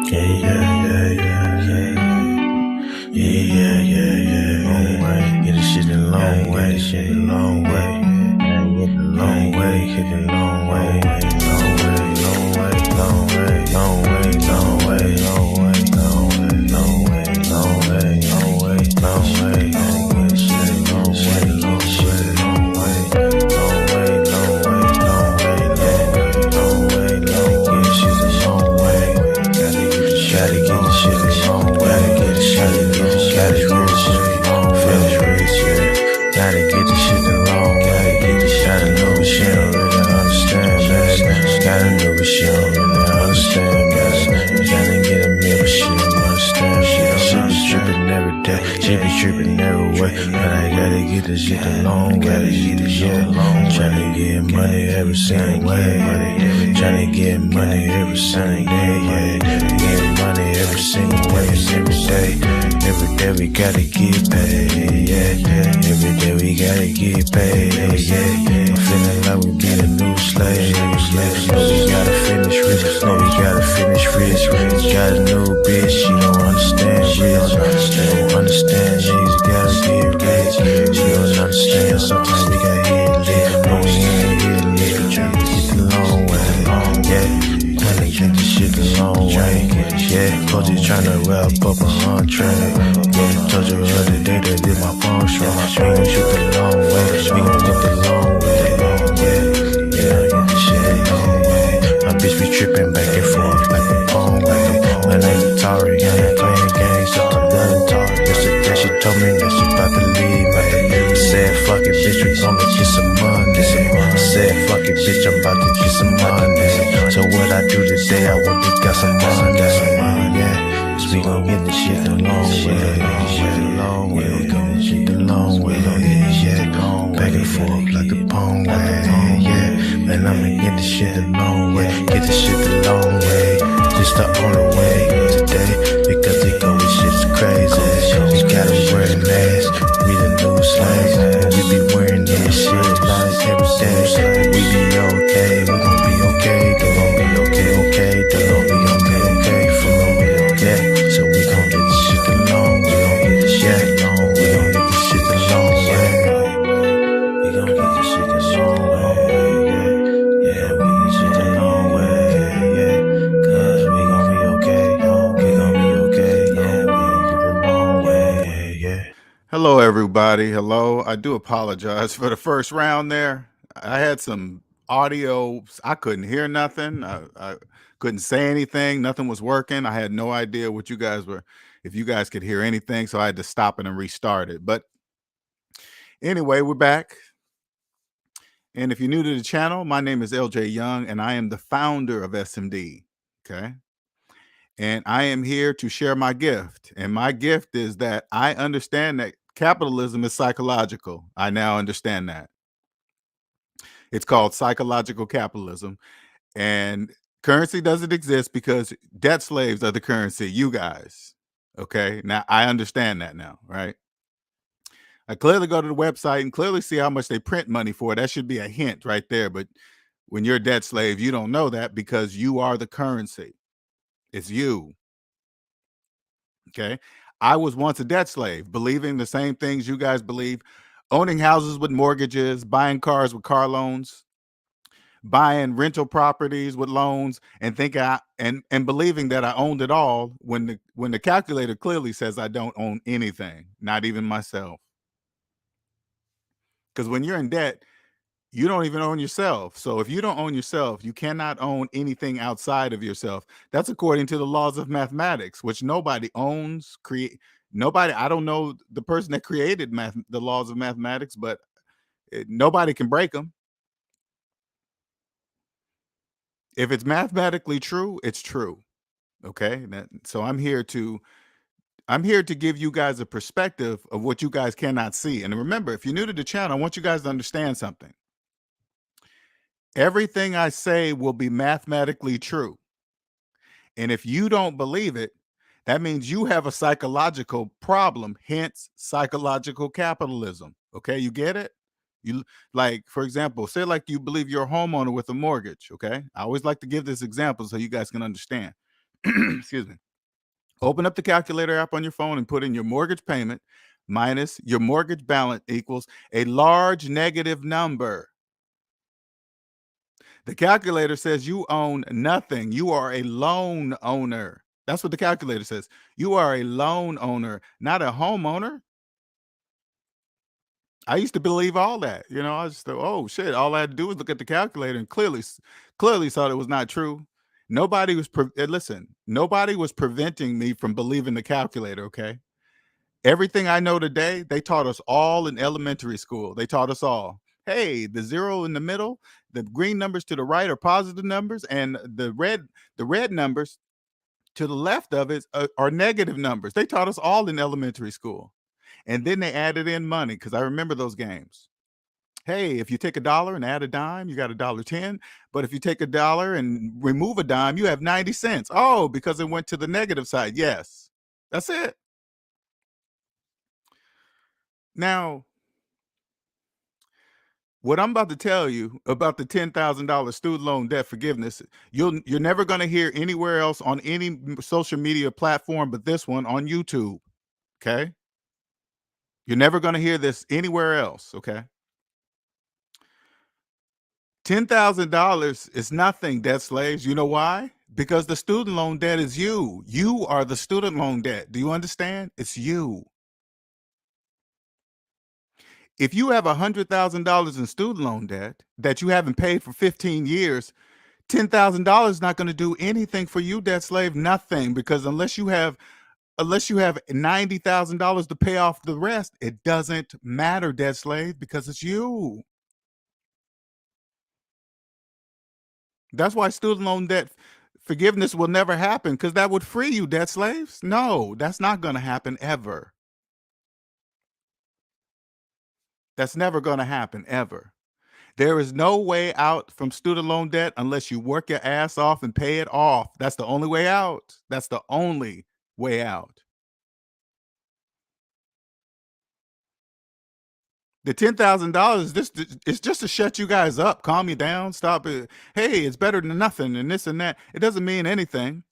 Long way, get this shit a long way, this shit a long way. Long way, hit the long way, long way, long way, long way, long way, long way, long way, long way, long way, long way, long way, long way, long way, shit, long way, long shit, long way, long way, long way, long way, long way, long way, shit a long way. Gotta get the shit a long way, get the shit a long way, gotta get the shit a long way, finish rich, yeah. Gotta get the shit a long way, get the shit a long way, she don't really understand, man. Gotta know what she don't really understand, man. Gotta get a meal, but she don't understand. She be tripping every day, she be tripping every way. But I gotta get this shit a long way, yeah. Tryna get money every single way, tryna get money every single day, yeah. Get money every single way, every day. Every day we gotta get paid, yeah. Every day we gotta get paid, yeah. I'm feeling like we be the new slave, yeah. No, we gotta finish rich, no, we gotta finish rich. Got a new bitch, she don't understand rich. She don't understand, she's gotta get rich. She don't understand, sometimes we gotta hit lit. No, we ain't hit lit, tryna get the long way, yeah. Tryna get the shit the long way, yeah. Coach is tryna wrap up a entree, yeah. Told you the other day that did my phone strong. We gon' shoot the long way, we gon' get the long way, yeah. Yeah, get the shit the long way. My bitch be trippin' back and forth like a phone way. When I ain't Atari, I ain't playing games, so I'm done talking. Yesterday she told me that she about to leave, man. I said, fuck it, bitch, we gonna get some money. I said, fuck it, bitch, I'm about to get some money. So what I do today, I want to get some money, yeah. Cause we gon' get this shit the long way, long way, we gon' get shit the long way, yeah. Back and forth like the pong way, yeah. Man, I'ma get this shit the long way, get this shit the long way. Just the only way today, because they go with shit's crazy. We gotta wear a mask, we the new slaves, and we be wearing this shit like every day. We be okay, we gon' be okay, they gon' be okay, they gon' be okay for me, yeah. So we gon' get this shit the long way, we gon' get this shit the long way, we gon' get this shit the long way, we gon' get this shit the long way, yeah, we get this shit the long way, yeah. Cause we gon' be okay, we gon' be okay, yeah, we gon' get the long way, yeah. Hello, everybody. Hello. I do apologize for the first round there. I had some audio. I couldn't hear nothing. I couldn't say anything. Nothing was working. I had no idea what you guys were, if you guys could hear anything. So I had to stop it and restart it. But anyway, we're back. And if you're new to the channel, my name is LJ Young, and I am the founder of SMD. Okay. And I am here to share my gift. And my gift is that I understand that capitalism is psychological. I now understand that. It's called psychological capitalism. And currency doesn't exist because debt slaves are the currency, you guys. Okay. Now I understand that now, right? I clearly go to the website and clearly see how much they print money for. That should be a hint right there. But when you're a debt slave, you don't know that because you are the currency. It's you. Okay. I was once a debt slave, believing the same things you guys believe, owning houses with mortgages, buying cars with car loans, buying rental properties with loans, and and believing that I owned it all when the calculator clearly says I don't own anything, not even myself. Because when you're in debt, you don't even own yourself. So if you don't own yourself, you cannot own anything outside of yourself. That's according to the laws of mathematics, which nobody owns, nobody. I don't know the person that created the laws of mathematics, but nobody can break them. If it's mathematically true, it's true. Okay. So I'm here to give you guys a perspective of what you guys cannot see. And remember, if you're new to the channel, I want you guys to understand something. Everything I say will be mathematically true. And if you don't believe it, that means you have a psychological problem, hence psychological capitalism. Okay, you get it? You, like, for example, say like you believe you're a homeowner with a mortgage. Okay, I always like to give this example so you guys can understand. Excuse me. Open up the calculator app on your phone and put in your mortgage payment minus your mortgage balance equals a large negative number. The calculator says you own nothing. You are a loan owner. That's what the calculator says. You are a loan owner, not a homeowner. I used to believe all that. I just thought, oh shit, all I had to do was look at the calculator and clearly saw it was not true. Listen, nobody was preventing me from believing the calculator, okay? Everything I know today, they taught us all in elementary school. They taught us all. Hey, the zero in the middle, the green numbers to the right are positive numbers, and the red numbers to the left of it are negative numbers. They taught us all in elementary school. And then they added in money because I remember those games. Hey, if you take $1 and add a dime, you got $1.10. But if you take $1 and remove a dime, you have 90 cents. Oh, because it went to the negative side. Yes, that's it. Now, what I'm about to tell you about the $10,000 student loan debt forgiveness, you're never going to hear anywhere else on any social media platform but this one on YouTube. Okay? You're never going to hear this anywhere else. Okay? $10,000 is nothing, debt slaves. You know why? Because the student loan debt is you. You are the student loan debt. Do you understand? It's you. If you have $100,000 in student loan debt that you haven't paid for 15 years, $10,000 is not going to do anything for you, debt slave. Nothing, because unless you have $90,000 to pay off the rest, it doesn't matter, debt slave, because it's you. That's why student loan debt forgiveness will never happen, because that would free you, debt slaves. No, that's not going to happen ever. That's never going to happen ever. There is no way out from student loan debt unless you work your ass off and pay it off. That's the only way out. That's the only way out. The $10,000 it's just to shut you guys up, calm you down, stop it. Hey, it's better than nothing, and this and that. It doesn't mean anything,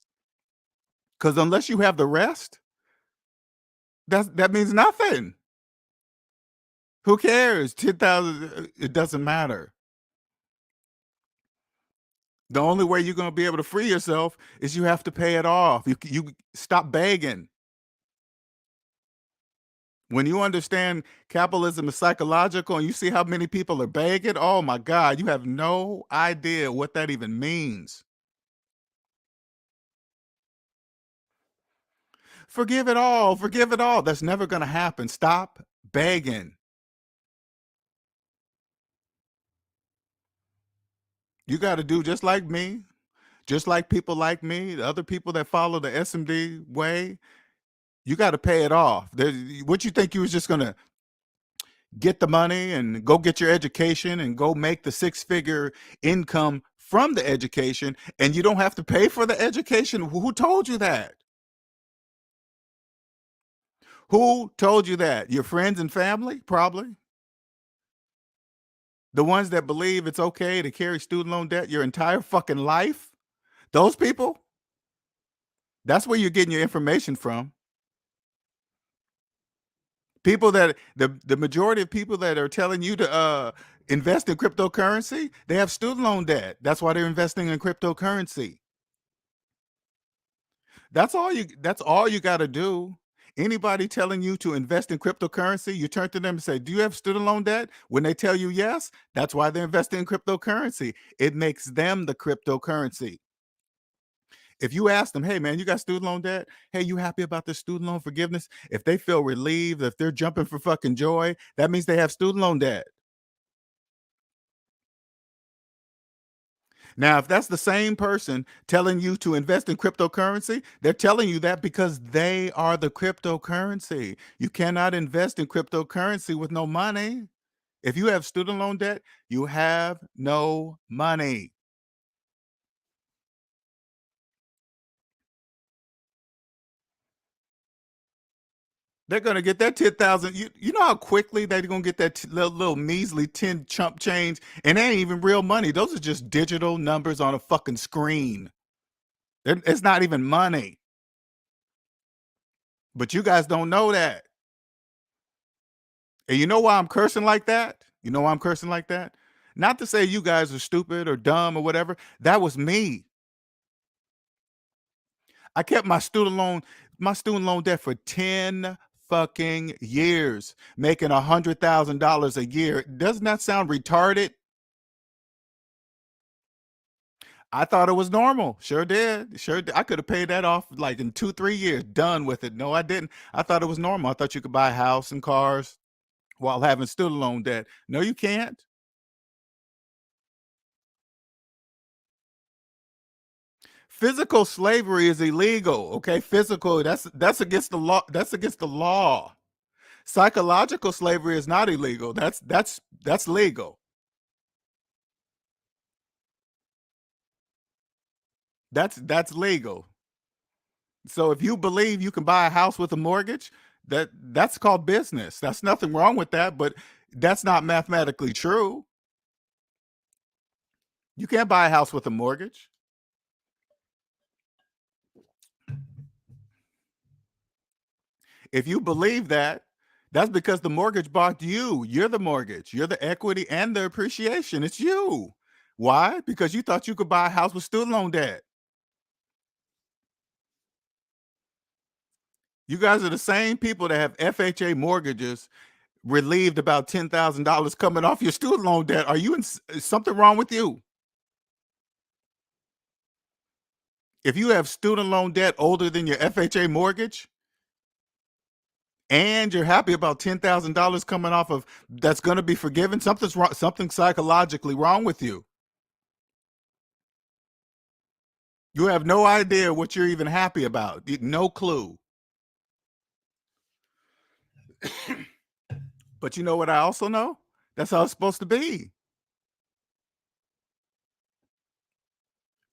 because unless you have the rest, that means nothing. Who cares? 10,000. It doesn't matter. The only way you're going to be able to free yourself is you have to pay it off. You stop begging. When you understand capitalism is psychological and you see how many people are begging, oh my God, you have no idea what that even means. Forgive it all. Forgive it all. That's never going to happen. Stop begging. You got to do just like me, just like people like me, the other people that follow the SMD way. You got to pay it off. What you think you was just going to get the money and go get your education and go make the six-figure income from the education, and you don't have to pay for the education? Who told you that? Who told you that? Your friends and family, probably. The ones that believe it's okay to carry student loan debt your entire fucking life. Those people. That's where you're getting your information from. People that the majority of people that are telling you to invest in cryptocurrency, they have student loan debt. That's why they're investing in cryptocurrency. That's all you got to do. Anybody telling you to invest in cryptocurrency, you turn to them and say, "Do you have student loan debt?" When they tell you yes, that's why they're investing in cryptocurrency. It makes them the cryptocurrency. If you ask them, "Hey man, you got student loan debt? Hey, you happy about this student loan forgiveness?" If they feel relieved, if they're jumping for fucking joy, that means they have student loan debt. Now, if that's the same person telling you to invest in cryptocurrency, they're telling you that because they are the cryptocurrency. You cannot invest in cryptocurrency with no money. If you have student loan debt, you have no money. They're gonna get that 10,000. You know how quickly they're gonna get that little measly 10 chump change, and they ain't even real money. Those are just digital numbers on a fucking screen. It's not even money. But you guys don't know that. And you know why I'm cursing like that? You know why I'm cursing like that? Not to say you guys are stupid or dumb or whatever. That was me. I kept my student loan debt for 10 fucking years, making $100,000 a year. Doesn't that sound retarded? I thought it was normal. Sure did. Sure did. I could have paid that off like in 2, 3 years, done with it. No, I didn't. I thought it was normal. I thought you could buy a house and cars while having student loan debt. No, you can't. Physical slavery is illegal. Okay, physical, that's against the law. That's against the law. Psychological slavery is not illegal. That's legal. That's legal. So if you believe you can buy a house with a mortgage, that's called business. That's nothing wrong with that, but that's not mathematically true. You can't buy a house with a mortgage. If you believe that, that's because the mortgage bought you. You're the mortgage. You're the equity and the appreciation. It's you. Why? Because you thought you could buy a house with student loan debt. You guys are the same people that have FHA mortgages relieved about $10,000 coming off your student loan debt. Are you is something wrong with you? If you have student loan debt older than your FHA mortgage and you're happy about $10,000 coming off of that's going to be forgiven, something's wrong, something psychologically wrong with you. You have no idea what you're even happy about. No clue. But you know what I also know? That's how it's supposed to be.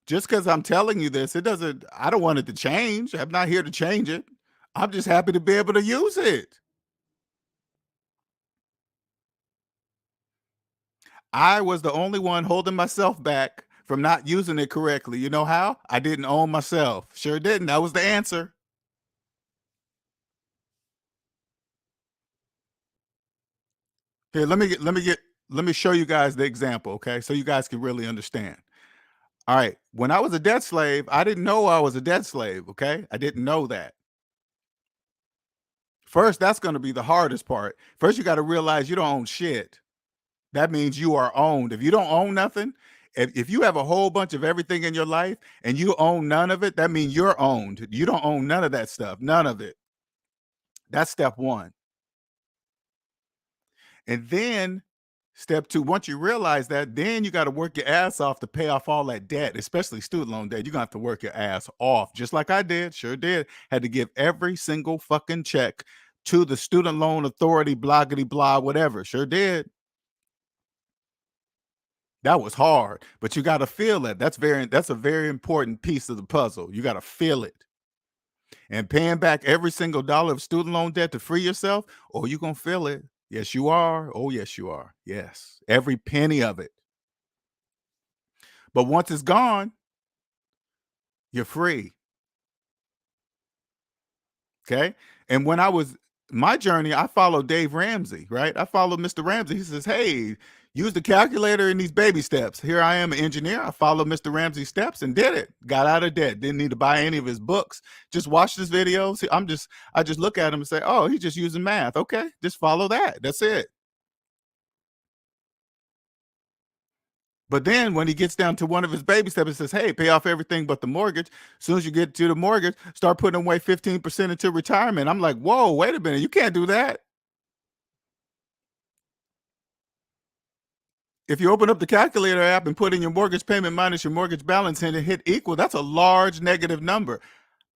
Just because I'm telling you this, it doesn't, I don't want it to change. I'm not here to change it. I'm just happy to be able to use it. I was the only one holding myself back from not using it correctly. You know how? I didn't own myself. Sure didn't. That was the answer. Here, let me show you guys the example, okay? So you guys can really understand. All right. When I was a debt slave, I didn't know I was a debt slave, okay? I didn't know that. First, that's going to be the hardest part. First, you got to realize you don't own shit. That means you are owned. If you don't own nothing, if you have a whole bunch of everything in your life and you own none of it, that means you're owned. You don't own none of that stuff, none of it. That's step one. And then step two, once you realize that, then you got to work your ass off to pay off all that debt, especially student loan debt. You're going to have to work your ass off, just like I did. Sure did. Had to give every single fucking check to the student loan authority, bloggity blah, whatever. Sure did. That was hard, but you got to feel it. That's a very important piece of the puzzle. You got to feel it. And paying back every single dollar of student loan debt to free yourself, oh, you're going to feel it. Yes, you are. Oh, yes, you are. Yes. Every penny of it. But once it's gone, you're free. Okay. And when I was my journey, I followed Dave Ramsey, right? I followed Mr. Ramsey. He says, hey, use the calculator in these baby steps. Here I am, an engineer. I followed Mr. Ramsey's steps and did it. Got out of debt. Didn't need to buy any of his books. Just watch this video. See, I just look at him and say, oh, he's just using math. Okay. Just follow that. That's it. But then when he gets down to one of his baby steps, he says, hey, pay off everything but the mortgage. As soon as you get to the mortgage, start putting away 15% into retirement. I'm like, whoa, wait a minute. You can't do that. If you open up the calculator app and put in your mortgage payment minus your mortgage balance and hit equal, that's a large negative number.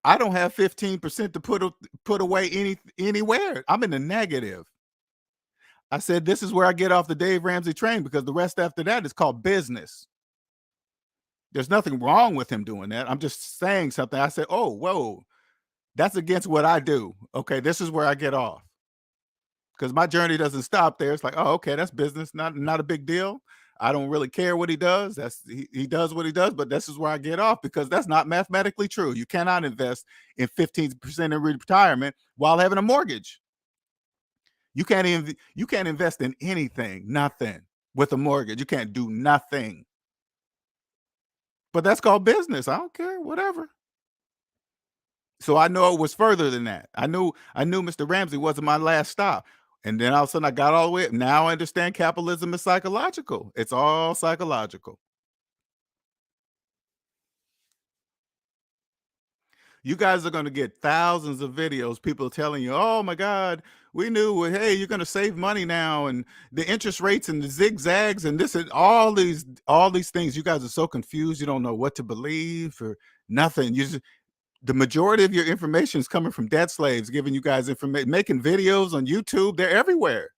I don't have 15% to put away anywhere. I'm in the negative. I said, this is where I get off the Dave Ramsey train because the rest after that is called business. There's nothing wrong with him doing that. I'm just saying something. I said, oh, whoa, that's against what I do. Okay, this is where I get off because my journey doesn't stop there. It's like, oh, okay, that's business, not a big deal. I don't really care what he does. He does what he does, but this is where I get off because that's not mathematically true. You cannot invest in 15% in retirement while having a mortgage. You can't invest in anything, nothing with a mortgage. You can't do nothing. But that's called business. I don't care, whatever. So I know it was further than that. I knew Mr. Ramsey wasn't my last stop. And then all of a sudden I got all the way. Now I understand capitalism is psychological. It's all psychological. You guys are going to get thousands of videos, people telling you, oh my God, we knew, well, hey, you're going to save money now. And the interest rates and the zigzags and this and all these things. You guys are so confused. You don't know what to believe or nothing. The majority of your information is coming from debt slaves giving you guys information, making videos on YouTube. They're everywhere.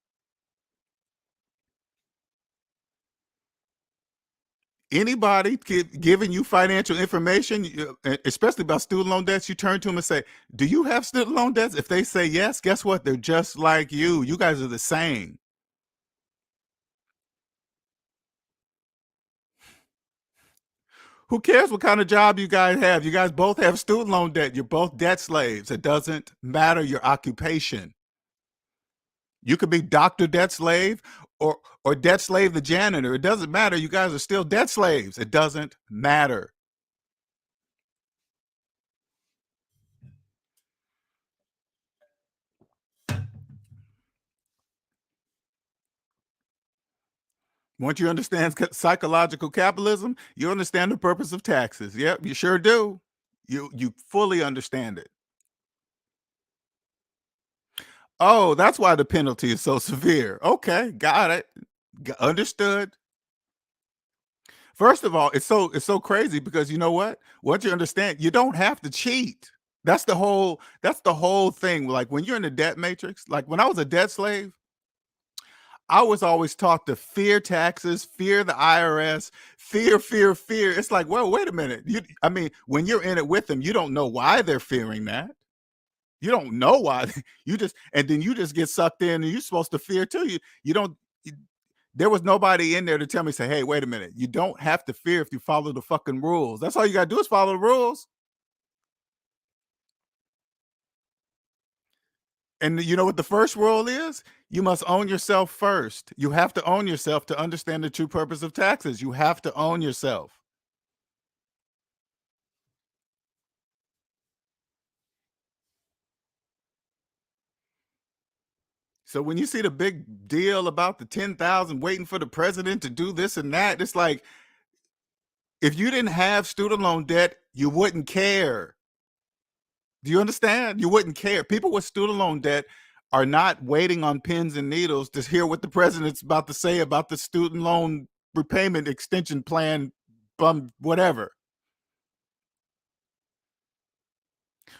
Anybody giving you financial information, especially about student loan debts, you turn to them and say, do you have student loan debts? If they say yes, guess what? They're just like you. You guys are the same. Who cares what kind of job you guys have? You guys both have student loan debt. You're both debt slaves. It doesn't matter your occupation. You could be Dr. Debt Slave or Debt Slave the janitor. It doesn't matter. You guys are still debt slaves. It doesn't matter. Once you understand psychological capitalism, you understand the purpose of taxes. Yep, you sure do. You fully understand it. Oh, that's why the penalty is so severe. Okay, got it. Understood. First of all, it's so crazy because you know what? Once you understand, you don't have to cheat. That's the whole thing. Like when you're in the debt matrix, like when I was a debt slave, I was always taught to fear taxes, fear the IRS, fear, fear, fear. It's like, well, wait a minute. I mean, when you're in it with them, you don't know why they're fearing that. You don't know why. And then you just get sucked in, and you're supposed to fear too. You don't. you- there was nobody in there to tell me, say, hey, wait a minute. You don't have to fear if you follow the fucking rules. That's all you gotta do is follow the rules. And you know what the first rule is? You must own yourself first. You have to own yourself to understand the true purpose of taxes. You have to own yourself. So when you see the big deal about the 10,000 waiting for the president to do this and that, it's like if you didn't have student loan debt, you wouldn't care. Do you understand? You wouldn't care. People with student loan debt are not waiting on pins and needles to hear what the president's about to say about the student loan repayment extension plan, whatever.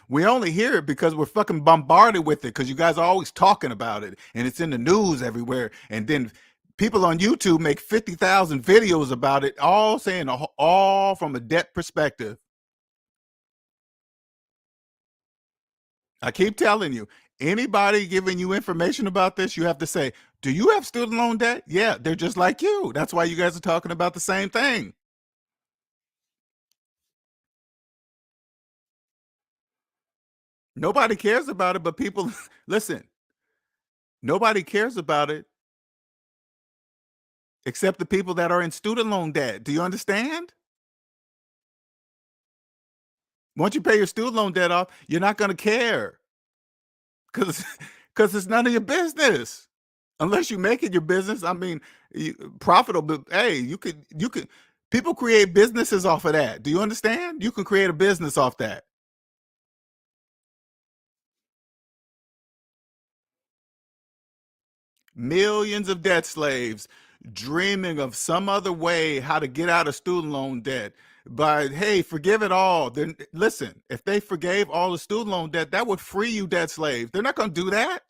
We only hear it because we're fucking bombarded with it because you guys are always talking about it and it's in the news everywhere. And then people on YouTube make 50,000 videos about it, all saying all from a debt perspective. I keep telling you, anybody giving you information about this, you have to say, do you have student loan debt? Yeah, they're just like you. That's why you guys are talking about the same thing. Nobody cares about it, but people, listen, nobody cares about it except the people that are in student loan debt. Do you understand? Once you pay your student loan debt off, you're not going to care because because it's none of your business unless you make it your business. I mean, profitable. Hey, you could. People create businesses off of that. Do you understand? You can create a business off that. Millions of debt slaves dreaming of some other way how to get out of student loan debt by, hey, forgive it all. Then listen, if they forgave all the student loan debt, that would free you debt slaves. They're not going to do that.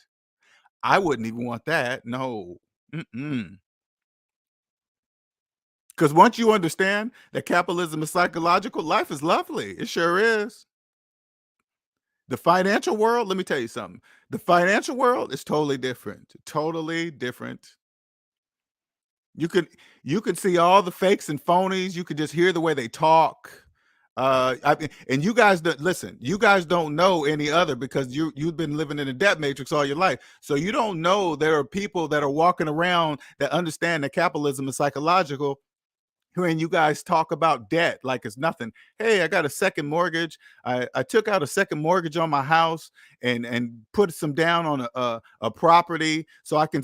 I wouldn't even want that. No. Mm-mm. Because once you understand that capitalism is psychological, life is lovely. It sure is. The financial world, let me tell you something. The financial world is totally different. Totally different. You could you could see all the fakes and phonies. You could just hear the way they talk. And you guys don't listen. You guys don't know any other because you've been living in a debt matrix all your life. So you don't know there are people that are walking around that understand that capitalism is psychological, hearing you guys talk about debt like it's nothing. Hey, I got a second mortgage. I took out a second mortgage on my house and put some down on a property so I can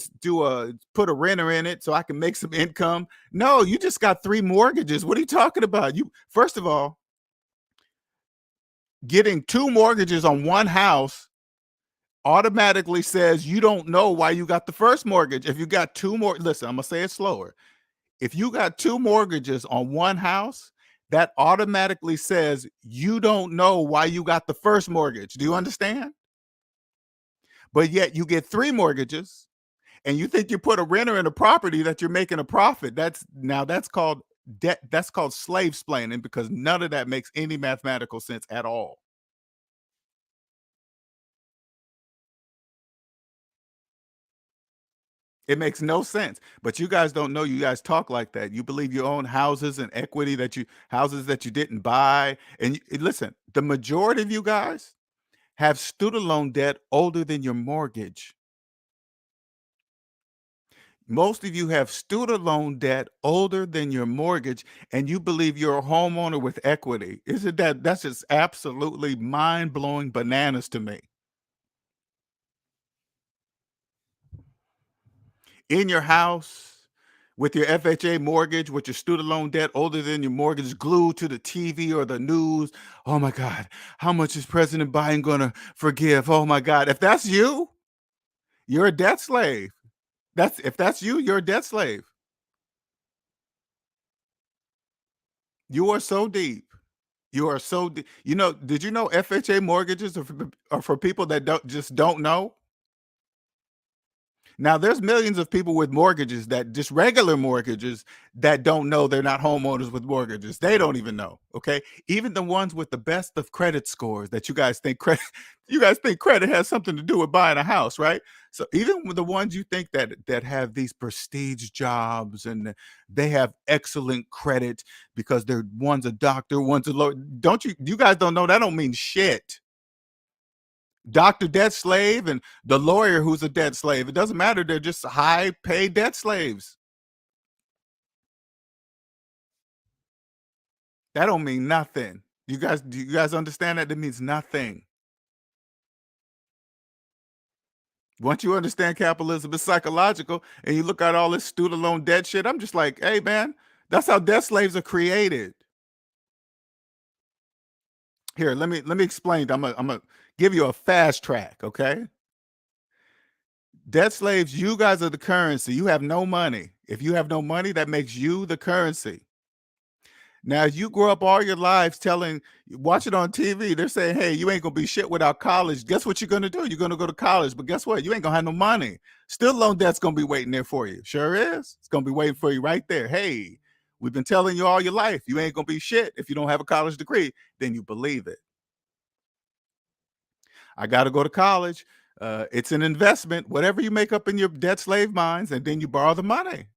put a renter in it so I can make some income. No, you just got three mortgages. What are you talking about? You first of all, getting two mortgages on one house automatically says you don't know why you got the first mortgage. If you got two more, listen, I'm gonna say it slower. If you got two mortgages on one house, that automatically says you don't know why you got the first mortgage. Do you understand? But yet you get three mortgages and you think you put a renter in a property that you're making a profit. That's called debt. That's called slave splaining because none of that makes any mathematical sense at all. It makes no sense. But you guys don't know, you guys talk like that. You believe you own houses and equity houses that you didn't buy. And listen, the majority of you guys have student loan debt older than your mortgage. Most of you have student loan debt older than your mortgage, and you believe you're a homeowner with equity. Isn't that's just absolutely mind-blowing bananas to me. In your house with your FHA mortgage, with your student loan debt older than your mortgage, glued to the TV or the news. Oh my God, how much is President Biden gonna forgive? Oh my God. If that's you, you're a debt slave. If that's you, you're a debt slave. You are so deep. You are so deep. Did you know FHA mortgages are for people that don't know? Now, there's millions of people with mortgages that just regular mortgages that don't know they're not homeowners with mortgages. They don't even know. Okay. Even the ones with the best of credit scores that you guys think credit, you guys think credit has something to do with buying a house, right? So even with the ones you think that have these prestige jobs and they have excellent credit because they're one's a doctor, one's a lawyer. You guys don't know that don't mean shit. Doctor debt slave and the lawyer who's a debt slave. It doesn't matter. They're just high paid debt slaves. That don't mean nothing. Do you guys understand that? That means nothing. Once you understand capitalism is psychological and you look at all this student loan debt shit, I'm just like, hey man, that's how debt slaves are created. Here, let me explain. I'm gonna give you a fast track, okay? Debt slaves, you guys are the currency. You have no money. If you have no money, that makes you the currency. Now, you grow up all your lives watch it on TV. They're saying, hey, you ain't gonna be shit without college. Guess what you're gonna do? You're gonna go to college, but guess what? You ain't gonna have no money. Still loan debt's gonna be waiting there for you. Sure is. It's gonna be waiting for you right there. Hey, we've been telling you all your life, you ain't gonna be shit if you don't have a college degree. Then you believe it. I gotta go to college. It's an investment, whatever you make up in your debt slave minds, and then you borrow the money.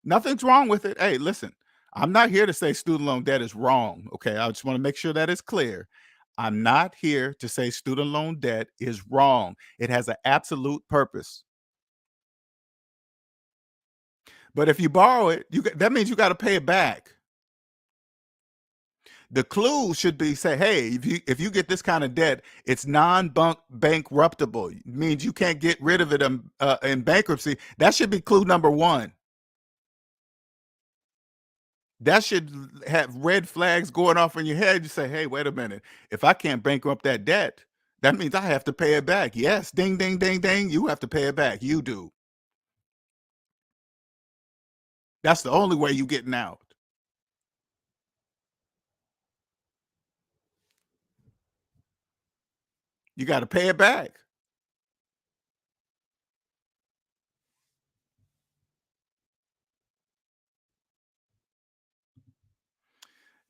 Nothing's wrong with it. Hey, listen, I'm not here to say student loan debt is wrong. Okay. I just want to make sure that is clear. I'm not here to say student loan debt is wrong. It has an absolute purpose. But if you borrow it, that means you got to pay it back. The clue should be say, hey, if you get this kind of debt, it's bankruptable. It means you can't get rid of it in bankruptcy. That should be clue number one. That should have red flags going off in your head. You say, hey, wait a minute. If I can't bankrupt that debt, that means I have to pay it back. Yes, ding, ding, ding, ding. You have to pay it back. You do. That's the only way you getting out. You got to pay it back.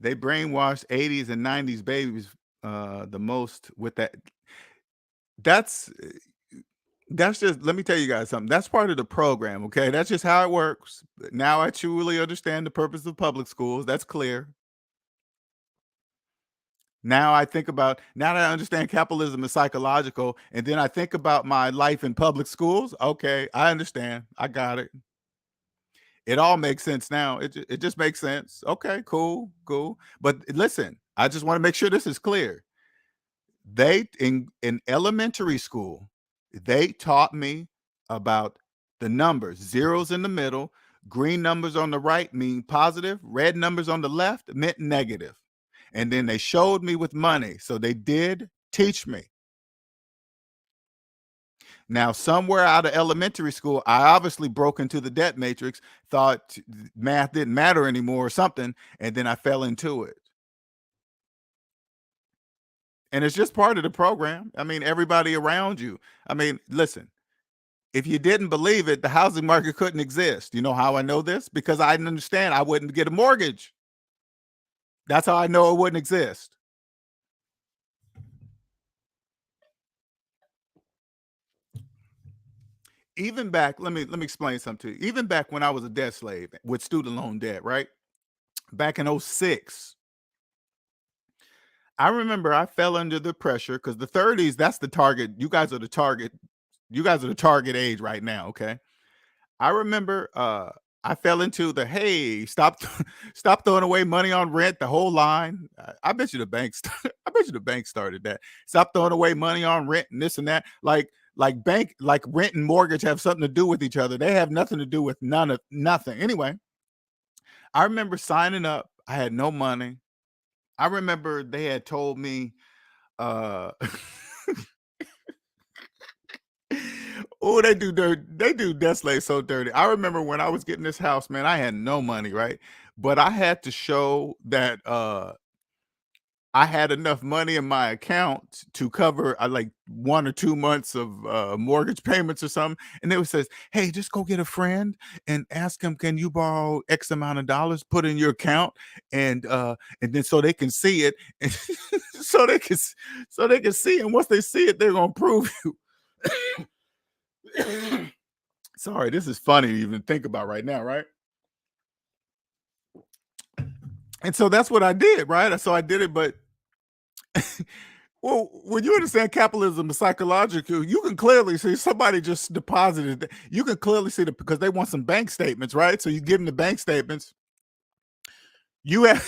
They brainwashed 80s and 90s babies the most with that. That's That's just let me tell you guys something. That's part of the program, okay? That's just how it works. Now I truly understand the purpose of public schools. That's clear. Now that I understand capitalism is psychological, and then I think about my life in public schools. Okay, I understand. I got it. It all makes sense now. It just makes sense. Okay, cool, cool. But listen, I just want to make sure this is clear. They in elementary school, they taught me about the numbers, zeros in the middle, green numbers on the right mean positive, red numbers on the left meant negative. And then they showed me with money. So they did teach me. Now, somewhere out of elementary school, I obviously broke into the debt matrix, thought math didn't matter anymore or something, and then I fell into it. And it's just part of the program. I mean, everybody around you. I mean, listen, if you didn't believe it, the housing market couldn't exist. You know how I know this? Because I didn't understand I wouldn't get a mortgage. That's how I know it wouldn't exist. Even back, let me explain something to you. Even back when I was a debt slave with student loan debt, right? Back in '06, I remember I fell under the pressure because the 30s, that's the target. You guys are the target. You guys are the target age right now. Okay. I remember I fell into the hey, stop stop throwing away money on rent, the whole line. I bet you the bank I bet you the bank started that. Stop throwing away money on rent and this and that. Like rent and mortgage have something to do with each other. They have nothing to do with nothing. Anyway, I remember signing up. I had no money. I remember they had told me uh oh, they do Nestle so dirty. I remember when I was getting this house, man, I had no money, right? But I had to show that I had enough money in my account to cover like 1 or 2 months of mortgage payments or something. And it was says, hey, just go get a friend and ask him, can you borrow X amount of dollars, put in your account, and then so they can see it, and so they can so they can see, and once they see it, they're gonna prove you. Sorry, this is funny to even think about right now, right? And so that's what I did, right? So I did it, but well, when you understand capitalism is psychological, you can clearly see somebody just deposited. You can clearly see that because they want some bank statements, right? So you give them the bank statements. You have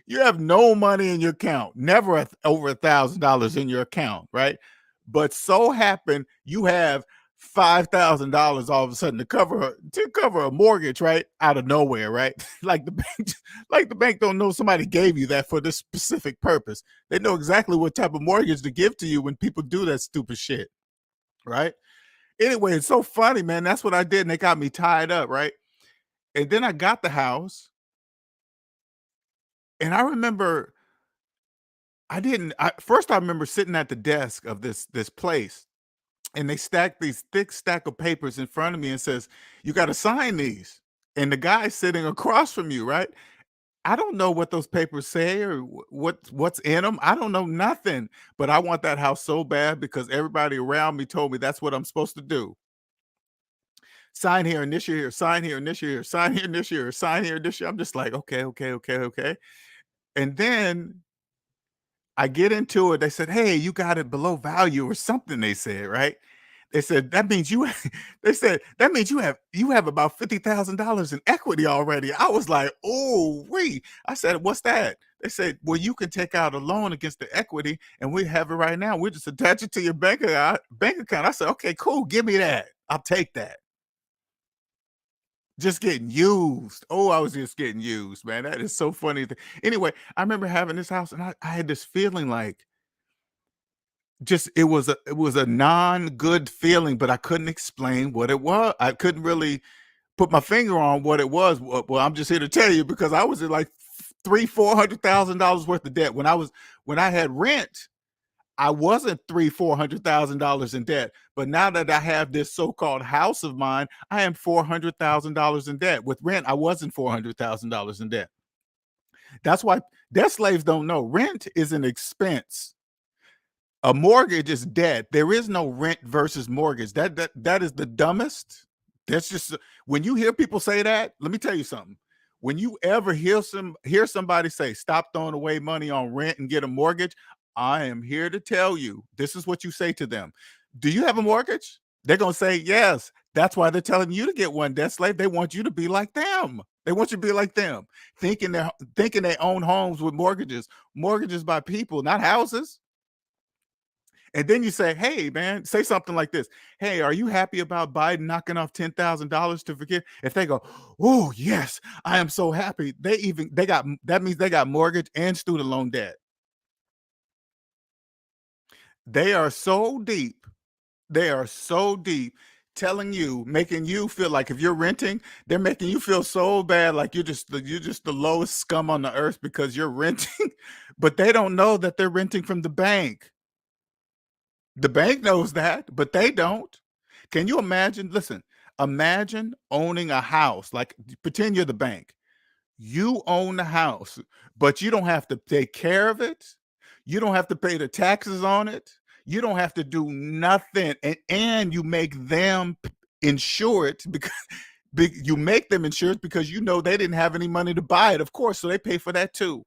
you have no money in your account, never over $1,000 in your account, right? But so happen you have $5,000 all of a sudden to cover a mortgage, right? Out of nowhere, right? Like the bank don't know somebody gave you that for this specific purpose. They know exactly what type of mortgage to give to you when people do that stupid shit, right? Anyway, it's so funny, man. That's what I did, and they got me tied up, right? And then I got the house, and I remember first I remember sitting at the desk of this place, and they stacked these thick stack of papers in front of me and says, "You got to sign these." And the guy sitting across from you, right? I don't know what those papers say or what's in them. I don't know nothing, but I want that house so bad because everybody around me told me that's what I'm supposed to do. Sign here and this year, sign here and this year, sign here and this year, sign here and this year. I'm just like, okay, okay, okay, okay. And then I get into it. They said, "Hey, you got it below value or something." They said, right? They said that means you. They said that means you have about $50,000 in equity already. I was like, "Oh, wait." I said, "What's that?" They said, "Well, you can take out a loan against the equity, and we have it right now. We just attach it to your bank account." I said, "Okay, cool. Give me that. I'll take that." Just getting used. Oh, I was just getting used, man. That is so funny. Anyway, I remember having this house, and I had this feeling like just it was a non-good feeling, but I couldn't explain what it was. I couldn't really put my finger on what it was. Well, I'm just here to tell you because I was in like $300,000-400,000 worth of debt when I had rent. I wasn't $400,000 in debt, but now that I have this so-called house of mine, I am $400,000 in debt. With rent, I wasn't $400,000 in debt. That's why debt slaves don't know rent is an expense. A mortgage is debt. There is no rent versus mortgage. That is the dumbest. That's just when you hear people say that, let me tell you something. When you ever hear somebody say, stop throwing away money on rent and get a mortgage, I am here to tell you, this is what you say to them. Do you have a mortgage? They're gonna say yes. That's why they're telling you to get one, debt slave. They want you to be like them. They want you to be like them, thinking they own homes with mortgages by people, not houses. And then you say, hey, man, say something like this. Hey, are you happy about Biden knocking off $10,000 to forgive? If they go, oh, yes, I am so happy. That means they got mortgage and student loan debt. They are so deep. They are so deep telling you, making you feel like if you're renting, they're making you feel so bad like you're just the lowest scum on the earth because you're renting, but they don't know that they're renting from the bank. The bank knows that, but they don't. Can you imagine? Listen, imagine owning a house. Like, pretend you're the bank. You own the house, but you don't have to take care of it. You don't have to pay the taxes on it. You don't have to do nothing. And you make them insure it because you make them insure it because you know they didn't have any money to buy it, of course. So they pay for that too.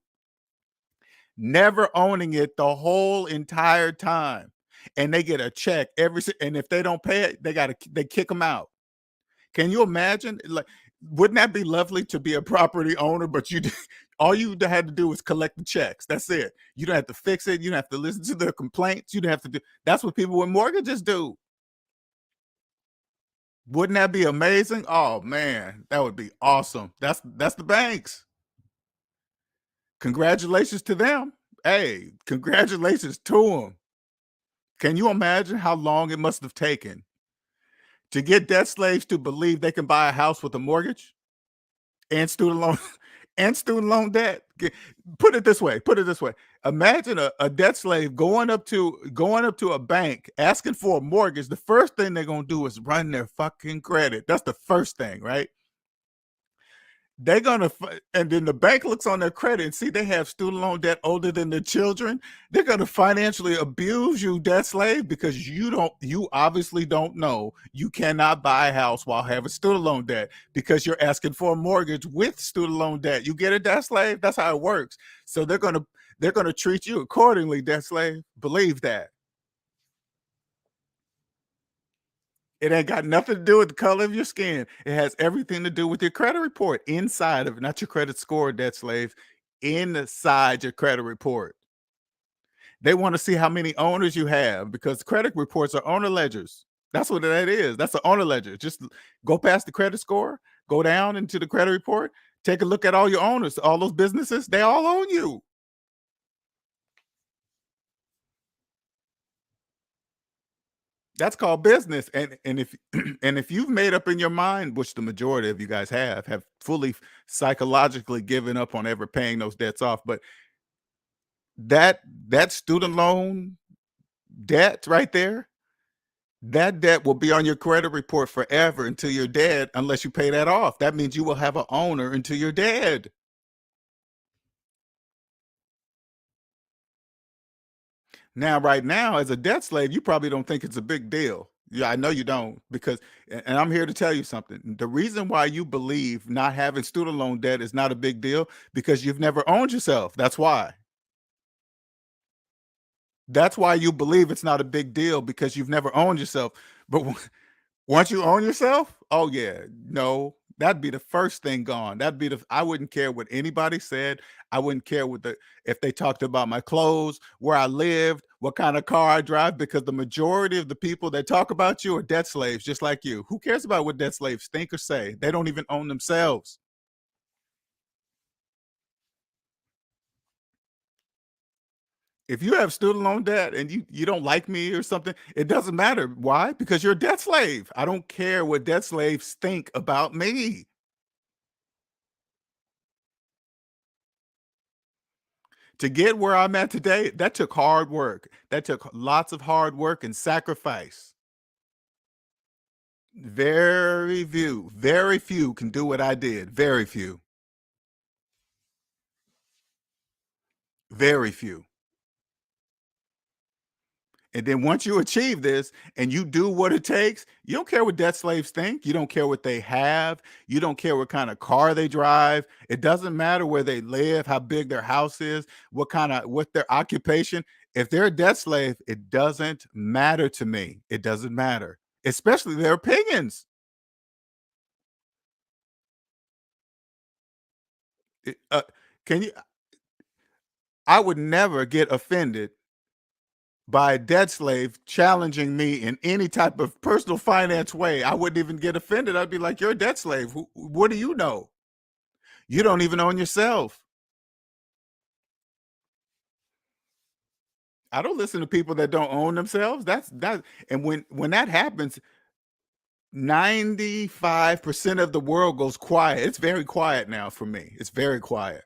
Never owning it the whole entire time, and they get a check and if they don't pay it, they kick them out. Can you imagine? Like, wouldn't that be lovely to be a property owner, but all you had to do was collect the checks. That's it. You don't have to fix it. You don't have to listen to the complaints. You don't have to do. That's what people with mortgages do. Wouldn't that be amazing? Oh man, that would be awesome. That's the banks. Congratulations to them. Hey, congratulations to them. Can you imagine how long it must have taken to get debt slaves to believe they can buy a house with a mortgage and student loan and student loan debt? Put it this way. Put it this way. Imagine a debt slave going up to a bank asking for a mortgage. The first thing they're gonna do is run their fucking credit. That's the first thing, right? They're gonna and then the bank looks on their credit and see they have student loan debt older than their children. They're gonna financially abuse you, debt slave, because you obviously don't know you cannot buy a house while having student loan debt because you're asking for a mortgage with student loan debt. You get it, debt slave? That's how it works. So they're gonna treat you accordingly, debt slave. Believe that. It ain't got nothing to do with the color of your skin. It has everything to do with your credit report inside of it, not your credit score, debt slave. Inside your credit report. They want to see how many owners you have because credit reports are owner ledgers. That's what that is. That's an owner ledger. Just go past the credit score, go down into the credit report, take a look at all your owners, all those businesses, they all own you. That's called business. And if and if you've made up in your mind, which the majority of you guys have fully psychologically given up on ever paying those debts off, but that student loan debt right there, that debt will be on your credit report forever until you're dead, unless you pay that off. That means you will have an owner until you're dead. Now, right now, as a debt slave, you probably don't think it's a big deal. Yeah, I know you don't, because, and I'm here to tell you something. The reason why you believe not having student loan debt is not a big deal because you've never owned yourself. That's why. That's why you believe it's not a big deal because you've never owned yourself. But once you own yourself, oh yeah, no, that'd be the first thing gone. I wouldn't care what anybody said. I wouldn't care if they talked about my clothes, where I lived, what kind of car I drive, because the majority of the people that talk about you are debt slaves, just like you. Who cares about what debt slaves think or say? They don't even own themselves. If you have student loan debt and you don't like me or something, it doesn't matter. Why? Because you're a debt slave. I don't care what debt slaves think about me. To get where I'm at today, that took hard work. That took lots of hard work and sacrifice. Very few can do what I did. Very few. Very few. And then once you achieve this and you do what it takes, you don't care what debt slaves think. You don't care what they have. You don't care what kind of car they drive. It doesn't matter where they live, how big their house is, what their occupation. If they're a debt slave, it doesn't matter to me. It doesn't matter, especially their opinions. It- uh, can you? I would never get offended by a debt slave challenging me in any type of personal finance way. I wouldn't even get offended. I'd be like, "You're a debt slave. What do you know? You don't even own yourself." I don't listen to people that don't own themselves. That's that. And when that happens, 95% of the world goes quiet. It's very quiet now for me. It's very quiet,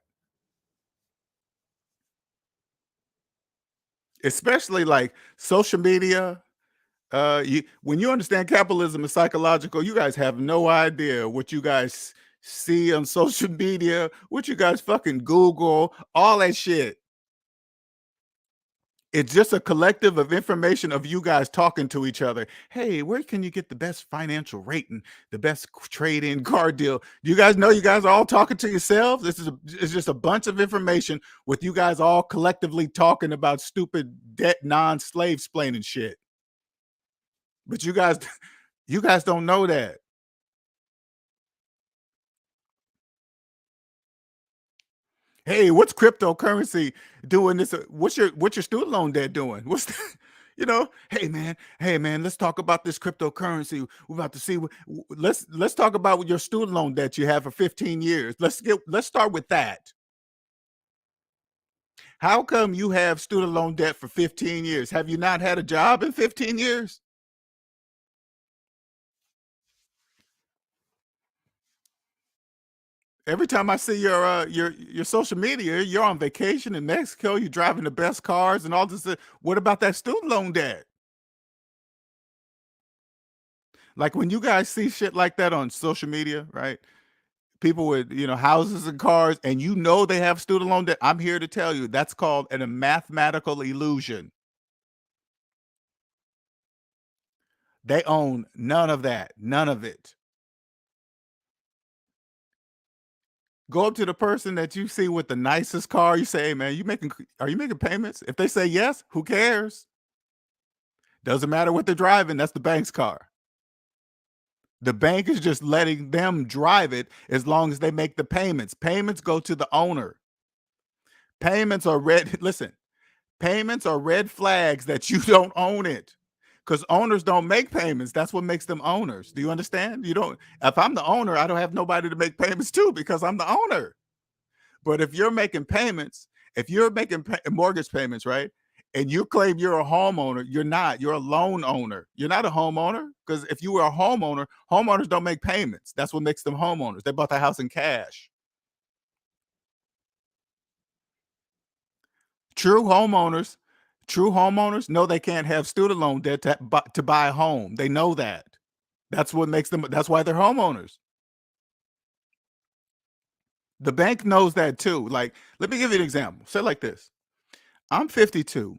especially like social media. When you understand capitalism is psychological, you guys have no idea what you guys see on social media, what you guys fucking Google, all that shit. It's just a collective of information of you guys talking to each other. Hey, where can you get the best financial rate and the best trade-in car deal? Do you guys know you guys are all talking to yourselves? It's just a bunch of information with you guys all collectively talking about stupid debt non-slave splaining shit. But you guys you guys don't know that. Hey, what's cryptocurrency doing this? What's your student loan debt doing? What's the, hey man, let's talk about this cryptocurrency. We're about to see let's talk about what your student loan debt you have for 15 years. Let's start with that. How come you have student loan debt for 15 years? Have you not had a job in 15 years? Every time I see your social media, you're on vacation in Mexico, you're driving the best cars and all this. What about that student loan debt? Like when you guys see shit like that on social media, right? People with houses and cars, and they have student loan debt. I'm here to tell you that's called a mathematical illusion. They own none of that, none of it. Go up to the person that you see with the nicest car. You say, "Hey, man, are you making payments?" If they say yes, who cares? Doesn't matter what they're driving. That's the bank's car. The bank is just letting them drive it as long as they make the payments. Payments go to the owner. Payments are red. Listen, payments are red flags that you don't own it because owners don't make payments. That's what makes them owners. Do you understand? You don't. If I'm the owner, I don't have nobody to make payments to because I'm the owner. But if you're making payments, if you're making mortgage payments, right? And you claim you're a homeowner, you're not. You're a loan owner. You're not a homeowner because if you were a homeowner, homeowners don't make payments. That's what makes them homeowners. They bought the house in cash. True homeowners, true homeowners know they can't have student loan debt to buy a home. They know that. That's what makes them. That's why they're homeowners. The bank knows that too. Like, let me give you an example. Say it like this: I'm 52.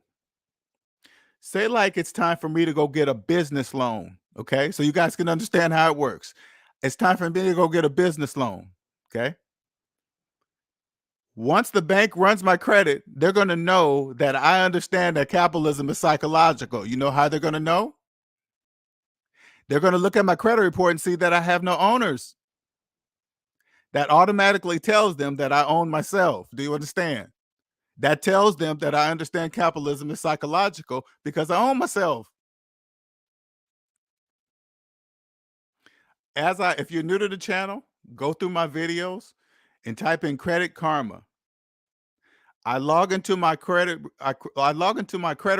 Say like it's time for me to go get a business loan. Okay, so you guys can understand how it works. It's time for me to go get a business loan. Okay. Once the bank runs my credit, they're going to know that I understand that capitalism is psychological. You know how they're going to know? They're going to look at my credit report and see that I have no owners. That automatically tells them that I own myself. Do you understand? That tells them that I understand capitalism is psychological because I own myself. If you're new to the channel, go through my videos and type in Credit Karma. I log into my credit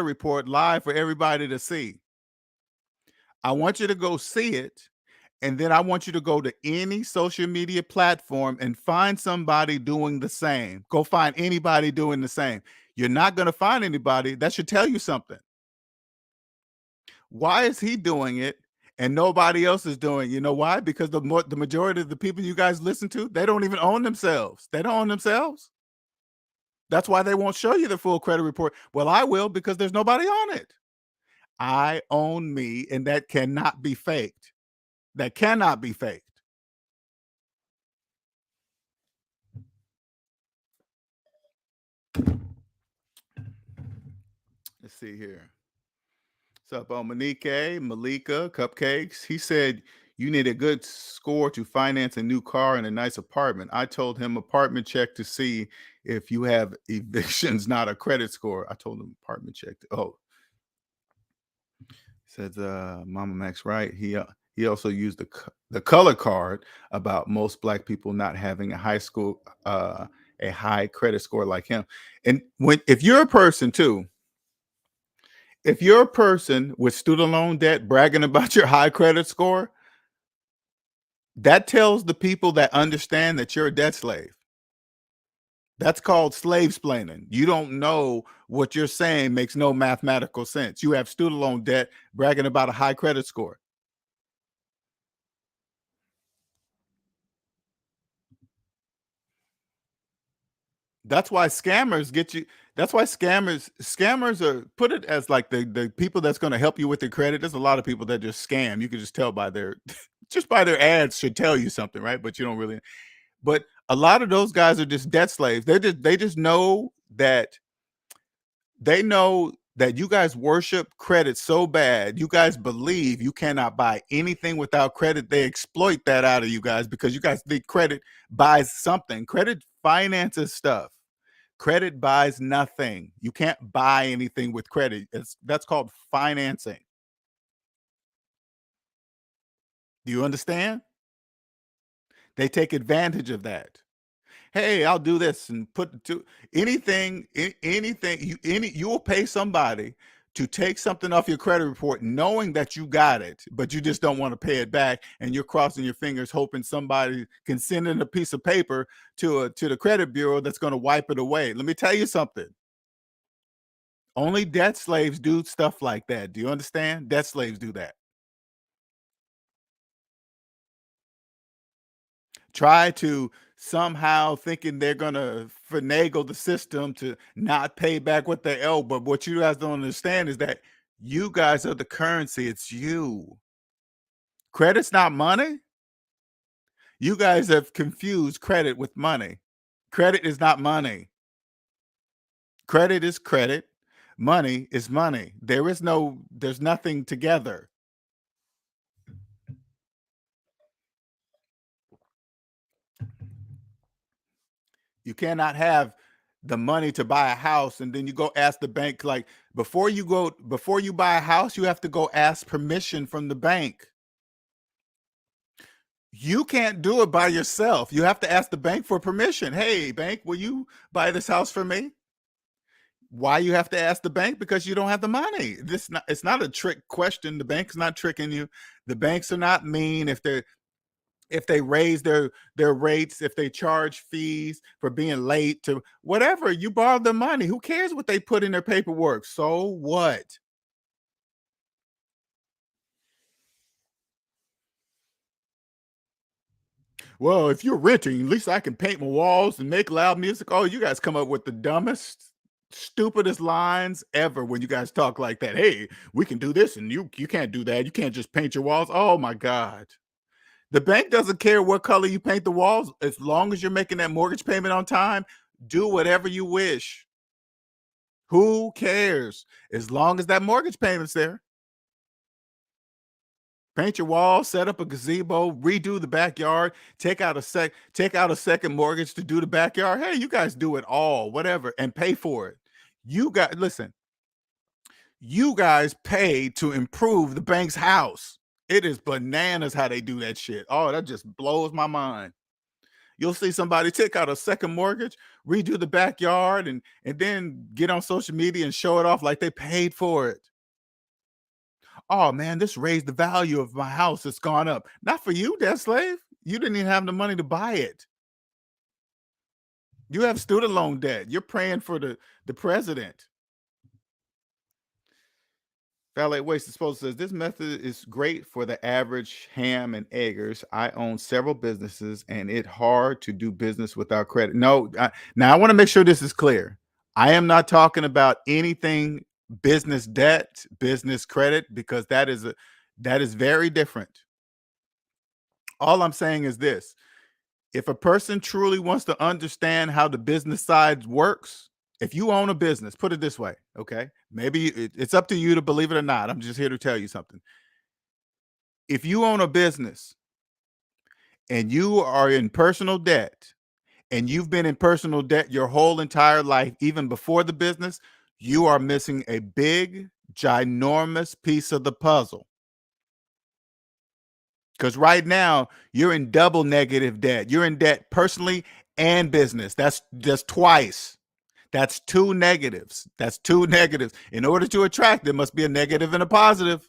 report live for everybody to see. I want you to go see it, and then I want you to go to any social media platform and find somebody doing the same. Go find anybody doing the same. You're not going to find anybody. That should tell you something. Why is he doing it and nobody else is doing it? You know why? Because the majority of the people you guys listen to, they don't even own themselves. They don't own themselves. That's why they won't show you the full credit report. Well, I will because there's nobody on it. I own me, and that cannot be faked. That cannot be faked. Let's see here. What's up, Monique, Malika, Cupcakes? He said you need a good score to finance a new car and a nice apartment. I told him apartment check to see if you have evictions, not a credit score. I told him apartment check. Oh, says Mama Max, right? He also used the color card about most black people not having a a high credit score like him. And when if you're a person too, if you're a person with student loan debt bragging about your high credit score, that tells the people that understand that you're a debt slave. That's called slave splaining. You don't know what you're saying makes no mathematical sense. You have student loan debt bragging about a high credit score. That's why scammers get you. That's why scammers are put it as like the people that's going to help you with your credit. There's a lot of people that just scam. You can just tell by their just by their ads should tell you something, right? But you don't really. But a lot of those guys are just debt slaves. They just know that you guys worship credit so bad. You guys believe you cannot buy anything without credit. They exploit that out of you guys because you guys think credit buys something. Credit finances stuff. Credit buys nothing. You can't buy anything with credit. That's called financing. Do you understand? They take advantage of that. Hey, I'll do this and put to anything you will pay somebody to take something off your credit report knowing that you got it, but you just don't want to pay it back and you're crossing your fingers hoping somebody can send in a piece of paper to the credit bureau that's going to wipe it away. Let me tell you something. Only debt slaves do stuff like that. Do you understand? Debt slaves do that. Try to somehow thinking they're gonna finagle the system to not pay back what they owe. But what you guys don't understand is that you guys are the currency. It's you. Credit's not money. You guys have confused credit with money. Credit is not money. Credit is credit. Money is money. There's nothing together. You cannot have the money to buy a house and then you go ask the bank like before you buy a house, you have to go ask permission from the bank. You can't do it by yourself. You have to ask the bank for permission. Hey, bank, will you buy this house for me? Why you have to ask the bank? Because you don't have the money. It's not a trick question. The bank's not tricking you. The banks are not mean if they raise their rates, if they charge fees for being late to whatever, you borrow the money. Who cares what they put in their paperwork? So what? Well, if you're renting, at least I can paint my walls and make loud music. Oh, you guys come up with the dumbest, stupidest lines ever when you guys talk like that. Hey, we can do this and you can't do that. You can't just paint your walls. Oh my God. The bank doesn't care what color you paint the walls. As long as you're making that mortgage payment on time, do whatever you wish. Who cares? As long as that mortgage payment's there. Paint your walls, set up a gazebo, redo the backyard, take out a second mortgage to do the backyard. Hey, you guys do it all, whatever, and pay for it. You got listen, you guys pay to improve the bank's house. It is bananas how they do that shit. Oh, that just blows my mind. You'll see somebody take out a second mortgage, redo the backyard, and then get on social media and show it off like they paid for it. Oh man, this raised the value of my house. It's gone up. Not for you, debt slave. You didn't even have the money to buy it. You have student loan debt. You're praying for the president. Valet Waste Disposal says this method is great for the average ham and eggers. I own several businesses and it's hard to do business without credit. No, now I want to make sure this is clear. I am not talking about anything business debt, business credit, because that is very different. All I'm saying is this: if a person truly wants to understand how the business side works, if you own a business, put it this way, okay? Maybe it's up to you to believe it or not. I'm just here to tell you something. If you own a business and you are in personal debt, and you've been in personal debt your whole entire life, even before the business, you are missing a big, ginormous piece of the puzzle. Because right now, you're in double negative debt. You're in debt personally and business. That's just twice. That's two negatives. That's two negatives. In order to attract, there must be a negative and a positive.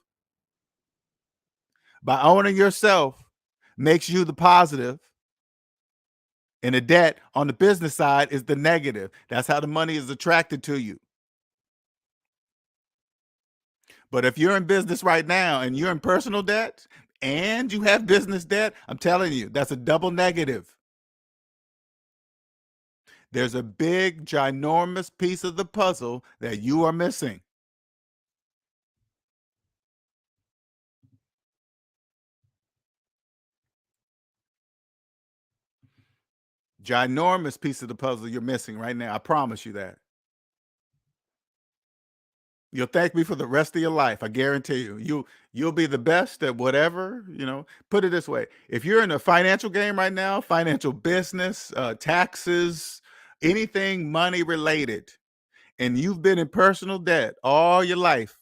By owning yourself makes you the positive, and the debt on the business side is the negative. That's how the money is attracted to you. But if you're in business right now and you're in personal debt and you have business debt, I'm telling you, that's a double negative. There's a big, ginormous piece of the puzzle that you are missing. Ginormous piece of the puzzle you're missing right now. I promise you that. You'll thank me for the rest of your life. I guarantee you. You'll be the best at whatever, Put it this way. If you're in a financial game right now, financial business, taxes, anything money related, and you've been in personal debt all your life,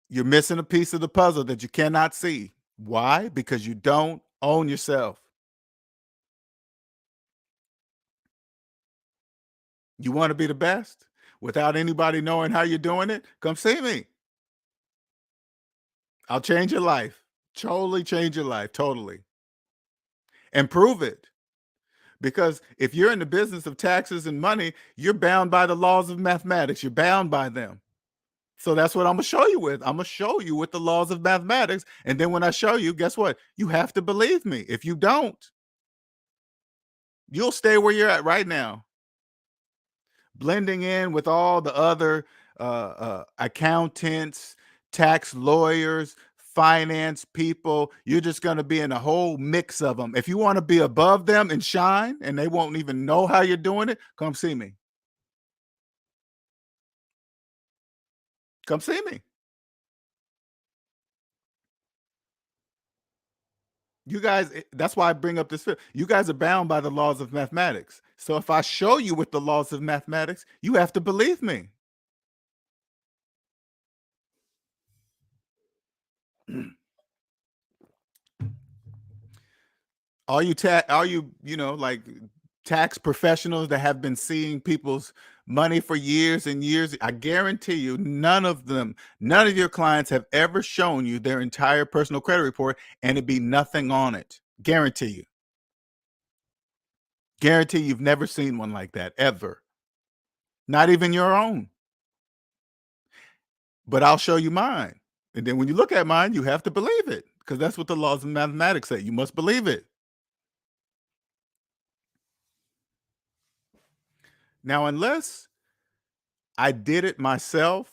you're missing a piece of the puzzle that you cannot see. Why? Because you don't own yourself. You want to be the best without anybody knowing how you're doing it? Come see me. I'll change your life. Totally change your life. Totally. And prove it. Because if you're in the business of taxes and money, you're bound by the laws of mathematics. You're bound by them. So that's what I'm going to show you with. I'm going to show you with the laws of mathematics. And then when I show you, guess what? You have to believe me. If you don't, you'll stay where you're at right now, blending in with all the other accountants, tax lawyers, finance people. You're just going to be in a whole mix of them. If you want to be above them and shine, and they won't even know how you're doing it, come see me. Come see me. You guys, that's why I bring up this. You guys are bound by the laws of mathematics. So if I show you with the laws of mathematics, you have to believe me. All you, like tax professionals that have been seeing people's money for years and years, I guarantee you, none of your clients have ever shown you their entire personal credit report and it'd be nothing on it. Guarantee you. Guarantee you've never seen one like that ever. Not even your own. But I'll show you mine. And then when you look at mine, you have to believe it because that's what the laws of mathematics say. You must believe it. Now, unless I did it myself,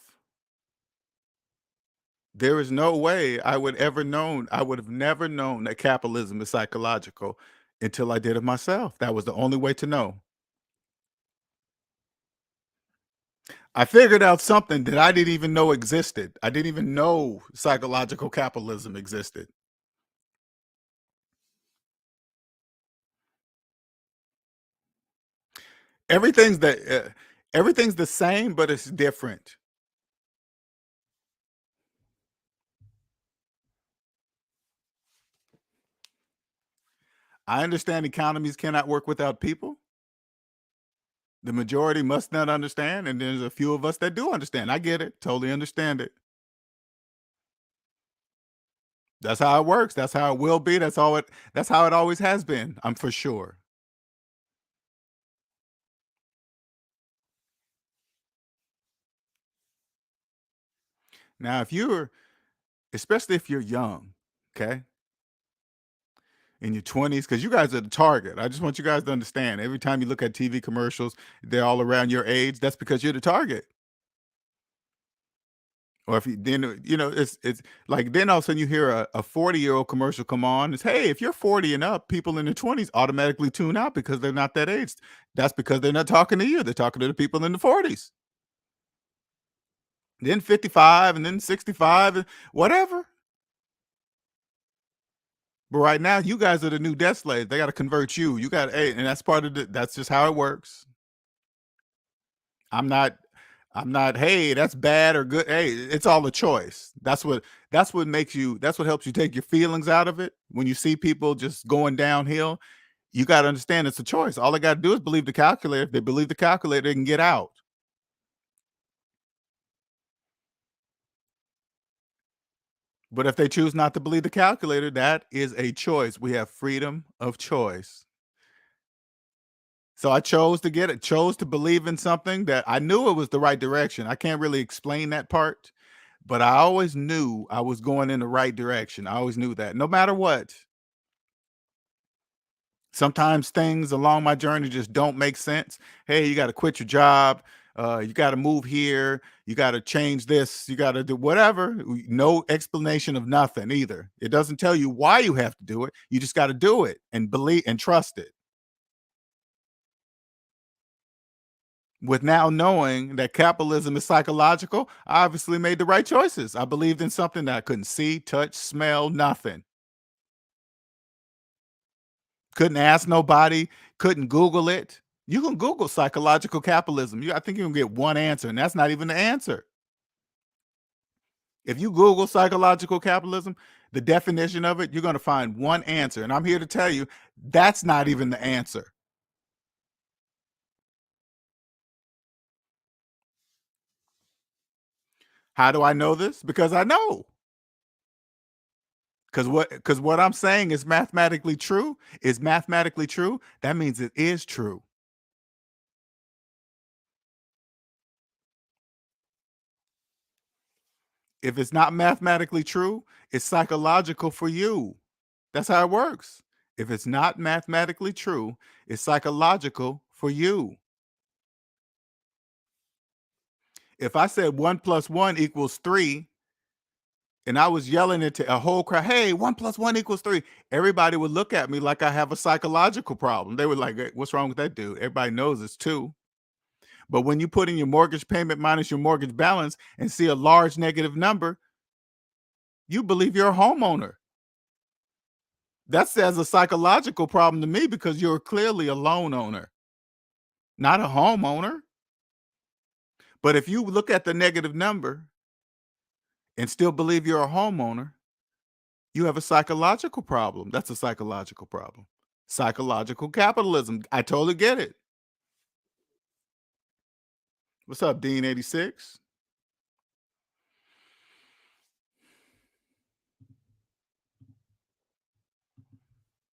there is no way I would have never known that capitalism is psychological until I did it myself. That was the only way to know. I figured out something that I didn't even know existed. I didn't even know psychological capitalism existed. Everything's everything's the same, but it's different. I understand economies cannot work without people. The majority must not understand, and there's a few of us that do understand. I get it, totally understand it. That's how it works. That's how it will be. That's how it always has been. I'm for sure. Now, especially if you're young, okay? in your 20s, because you guys are the target. I just want you guys to understand. Every time you look at TV commercials, they're all around your age. That's because you're the target. Or if you then it's like then all of a sudden you hear a 40-year-old commercial come on. It's, hey, if you're 40 and up, people in their 20s automatically tune out because they're not that age. That's because they're not talking to you. They're talking to the people in the 40s. Then 55 and then 65 and whatever. But right now, you guys are the new debt slaves. They got to convert you. You got, hey, and that's part of the, that's just how it works. I'm not, I'm not, hey, that's bad or good. Hey, it's all a choice. That's what makes you, that's what helps you take your feelings out of it. When you see people just going downhill, you got to understand it's a choice. All they got to do is believe the calculator. If they believe the calculator, they can get out. But if they choose not to believe the calculator, that is a choice. We have freedom of choice. So I chose to get it, chose to believe in something that I knew it was the right direction. I can't really explain that part, but I always knew I was going in the right direction. I always knew that no matter what. Sometimes things along my journey just don't make sense. Hey, you got to quit your job. You got to move here. You got to change this. You got to do whatever. No explanation of nothing either. It doesn't tell you why you have to do it. You just got to do it and believe and trust it. With now knowing that capitalism is psychological, I obviously made the right choices. I believed in something that I couldn't see, touch, smell, nothing. Couldn't ask nobody, couldn't Google it. You can Google psychological capitalism. I think you can get one answer, and that's not even the answer. If you Google psychological capitalism, the definition of it, you're going to find one answer. And I'm here to tell you that's not even the answer. How do I know this? Because I know. Because what I'm saying is mathematically true, that means it is true. If it's not mathematically true, it's psychological for you. That's how it works. If it's not mathematically true, it's psychological for you. If I said 1 plus 1 equals 3, and I was yelling it to a whole crowd, hey, 1 plus 1 equals 3, everybody would look at me like I have a psychological problem. They were like, "Hey, what's wrong with that dude?" Everybody knows it's 2. But when you put in your mortgage payment minus your mortgage balance and see a large negative number, you believe you're a homeowner. That says a psychological problem to me because you're clearly a loan owner, not a homeowner. But if you look at the negative number and still believe you're a homeowner, you have a psychological problem. That's a psychological problem. Psychological capitalism. I totally get it. What's up, Dean 86?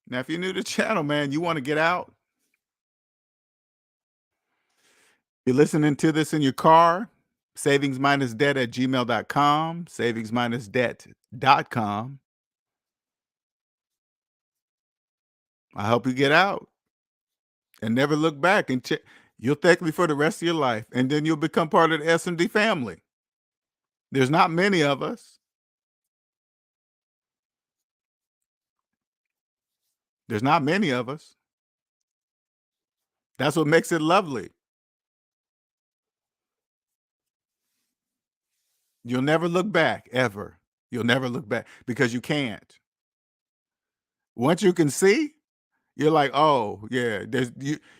Now, if you're new to the channel, man, you want to get out, you're listening to this in your car, savingsminusdebt at gmail.com, savingsminusdebt.com. I hope you get out and never look back and you'll thank me for the rest of your life. And then you'll become part of the SMD family. There's not many of us. There's not many of us. That's what makes it lovely. You'll never look back ever. You'll never look back because you can't. Once you can see, you're like, oh yeah.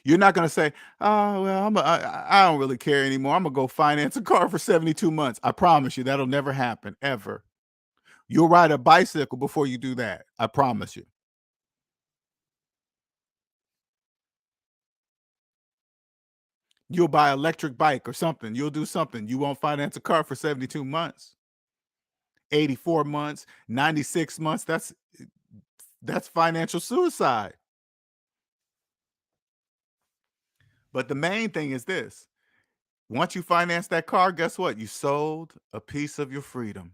You're not gonna say, oh well, I don't really care anymore. I'm gonna go finance a car for 72 months. I promise you, that'll never happen ever. You'll ride a bicycle before you do that. I promise you. You'll buy an electric bike or something. You'll do something. You won't finance a car for 72 months, 84 months, 96 months. That's financial suicide. But the main thing is this. Once you finance that car, guess what? You sold a piece of your freedom.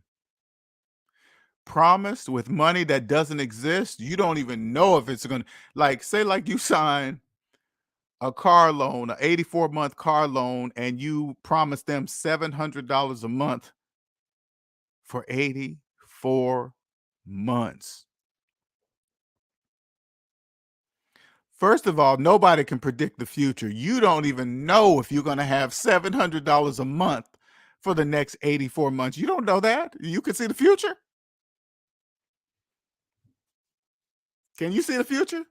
promised with money that doesn't exist, you don't even know if it's gonna, like, say like you sign a car loan, a 84-month car loan, and you promise them $700 a month for 84 months. First of all, nobody can predict the future. You don't even know if you're going to have $700 a month for the next 84 months. You don't know that. You can see the future. Can you see the future?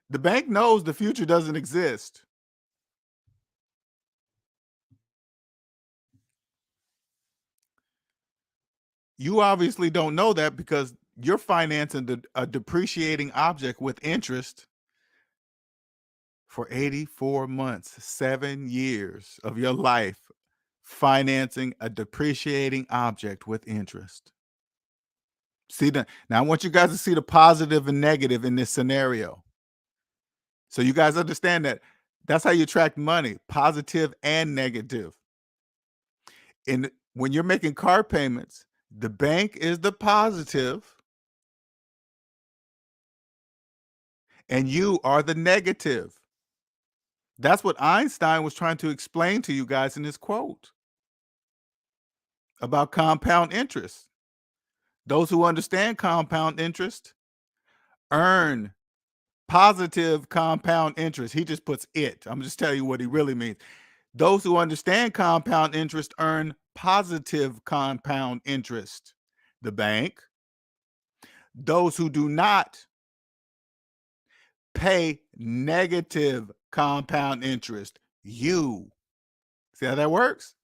The bank knows the future doesn't exist. You obviously don't know that because you're financing a depreciating object with interest for 84 months, 7 years of your life, financing a depreciating object with interest. See the Now I want you guys to see the positive and negative in this scenario. So you guys understand that that's how you attract money, positive and negative. And when you're making car payments, the bank is the positive and you are the negative. That's what Einstein was trying to explain to you guys in his quote about compound interest. Those who understand compound interest earn positive compound interest. He just puts it. I'm just telling you what he really means. Those who understand compound interest earn positive compound interest. The bank. Those who do not pay negative compound interest. You. See how that works?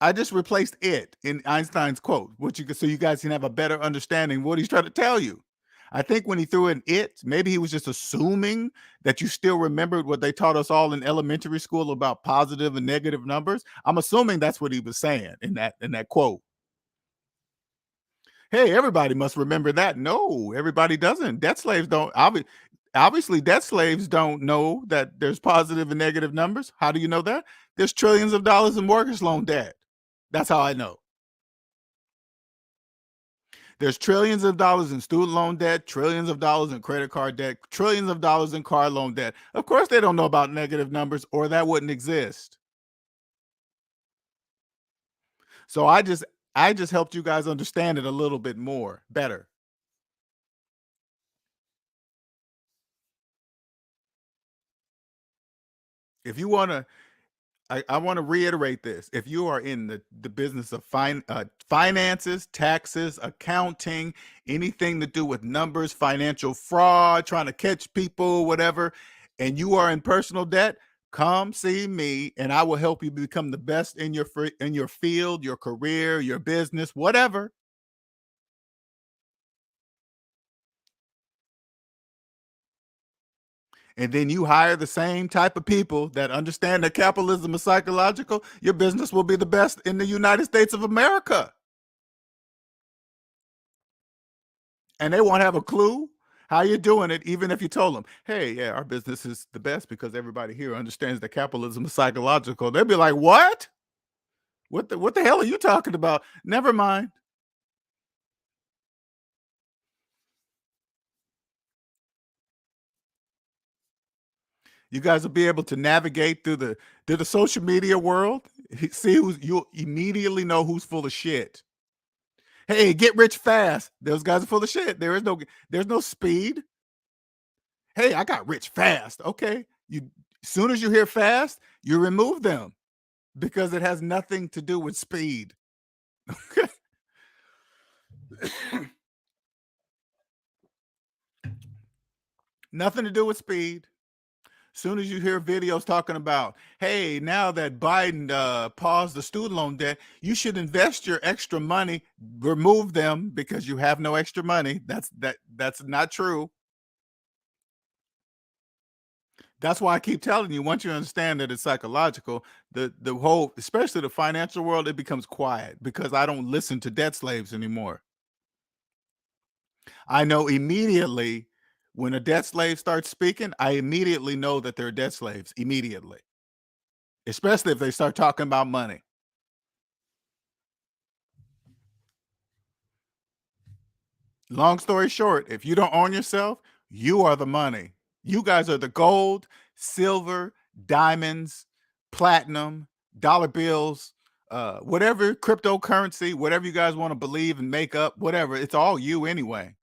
I just replaced it in Einstein's quote, so you guys can have a better understanding of what he's trying to tell you. I think when he threw in it, maybe he was just assuming that you still remembered what they taught us all in elementary school about positive and negative numbers. I'm assuming that's what he was saying in that quote. Hey, everybody must remember that. No, everybody doesn't. Debt slaves don't. Obviously, debt slaves don't know that there's positive and negative numbers. How do you know that? There's trillions of dollars in mortgage loan debt. That's how I know. There's trillions of dollars in student loan debt, trillions of dollars in credit card debt, trillions of dollars in car loan debt. Of course, they don't know about negative numbers or that wouldn't exist. So I just helped you guys understand it a little bit more, better. If you want to I want to reiterate this. If you are in the business of finances, taxes, accounting, anything to do with numbers, financial fraud, trying to catch people, whatever, and you are in personal debt, come see me and I will help you become the best in your field, your career, your business, whatever. And then you hire the same type of people that understand that capitalism is psychological, your business will be the best in the United States of America. And they won't have a clue how you're doing it, even if you told them, hey, yeah, our business is the best because everybody here understands that capitalism is psychological. They'll be like, what? What the hell are you talking about? Never mind. You guys will be able to navigate through the social media world. See you'll immediately know who's full of shit. Hey, get rich fast. Those guys are full of shit. There's no speed. Hey, I got rich fast. Okay. As soon as you hear fast, you remove them because it has nothing to do with speed. Nothing to do with speed. Soon as you hear videos talking about, hey, now that Biden paused the student loan debt, you should invest your extra money, remove them because you have no extra money. That's not true. That's why I keep telling you, once you understand that it's psychological, the whole, especially the financial world, it becomes quiet because I don't listen to debt slaves anymore. I know immediately when a debt slave starts speaking, I immediately know that they're debt slaves immediately, especially if they start talking about money. Long story short, if you don't own yourself, you are the money. You guys are the gold, silver, diamonds, platinum, dollar bills, whatever cryptocurrency, whatever you guys want to believe and make up, whatever. It's all you anyway.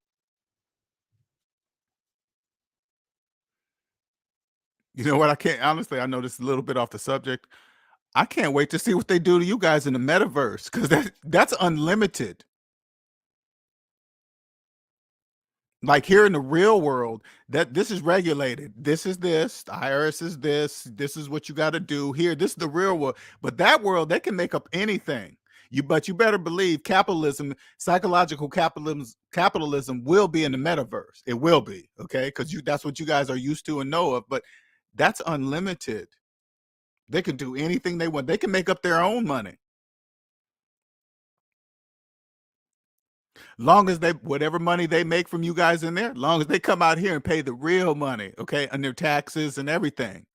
You know what? I can't honestly, I know this is a little bit off the subject. I can't wait to see what they do to you guys in the metaverse because that's unlimited. Like here in the real world, that this is regulated. This is this, the IRS is this is what you got to do here. This is the real world. But that world, they can make up anything. But you better believe capitalism, psychological capitalism will be in the metaverse. It will be, okay? Because that's what you guys are used to and know of. But that's unlimited. They can do anything they want. They can make up their own money. Long as they whatever money they make from you guys in there, long as they come out here and pay the real money, okay, and their taxes and everything.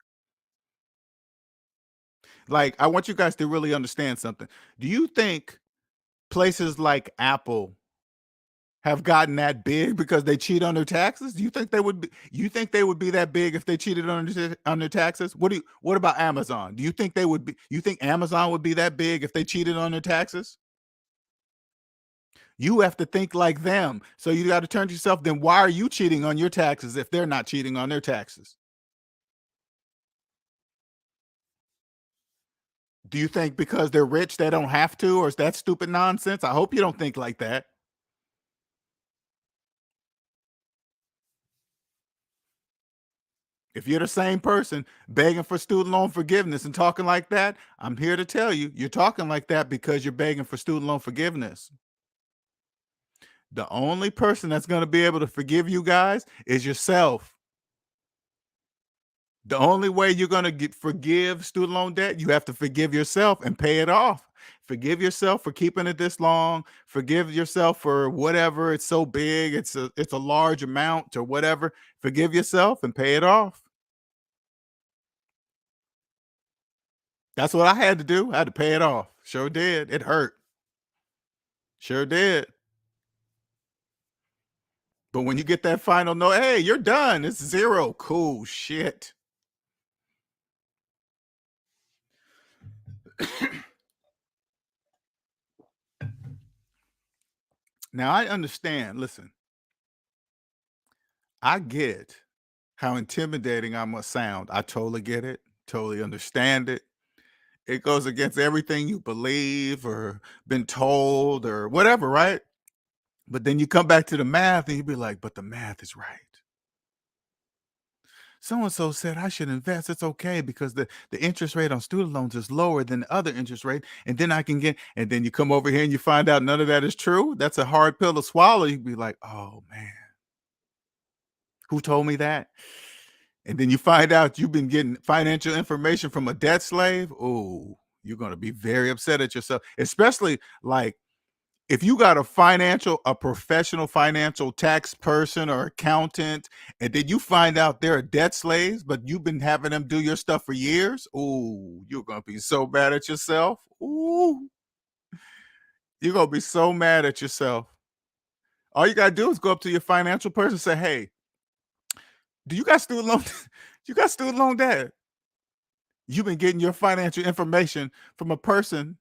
Like, I want you guys to really understand something. Do you think places like Apple have gotten that big because they cheat on their taxes? Do you think they would be you think they would be that big if they cheated on their taxes? What about Amazon? Do you think they would be you think Amazon would be that big if they cheated on their taxes? You have to think like them. So you got to turn to yourself, then why are you cheating on your taxes if they're not cheating on their taxes? Do you think because they're rich they don't have to, or is that stupid nonsense? I hope you don't think like that. If you're the same person begging for student loan forgiveness and talking like that, I'm here to tell you, you're talking like that because you're begging for student loan forgiveness. The only person that's going to be able to forgive you guys is yourself. The only way you're gonna get forgive student loan debt, you have to forgive yourself and pay it off. Forgive yourself for keeping it this long. Forgive yourself for whatever. It's so big. It's a large amount or whatever. Forgive yourself and pay it off. That's what I had to do. I had to pay it off. Sure did. It hurt. Sure did. But when you get that final note, hey, you're done. It's zero. Cool shit. Now I understand. Listen, I get how intimidating I must sound. I totally get it, totally understand it. It goes against everything you believe or been told or whatever, right? But then you come back to the math and you be like, but the math is right. So and so said I should invest. It's okay because the interest rate on student loans is lower than the other interest rate. And then I can get, and then you come over here and you find out none of that is true. That's a hard pill to swallow. You'd be like, oh man, who told me that? And then you find out you've been getting financial information from a debt slave. Oh, you're going to be very upset at yourself, especially like if you got a professional financial tax person or accountant, and then you find out they're debt slaves, but you've been having them do your stuff for years. Oh, you're going to be so mad at yourself. Ooh, you're going to be so mad at yourself. All you got to do is go up to your financial person and say, hey, do you got student loan? You got student loan debt? You've been getting your financial information from a person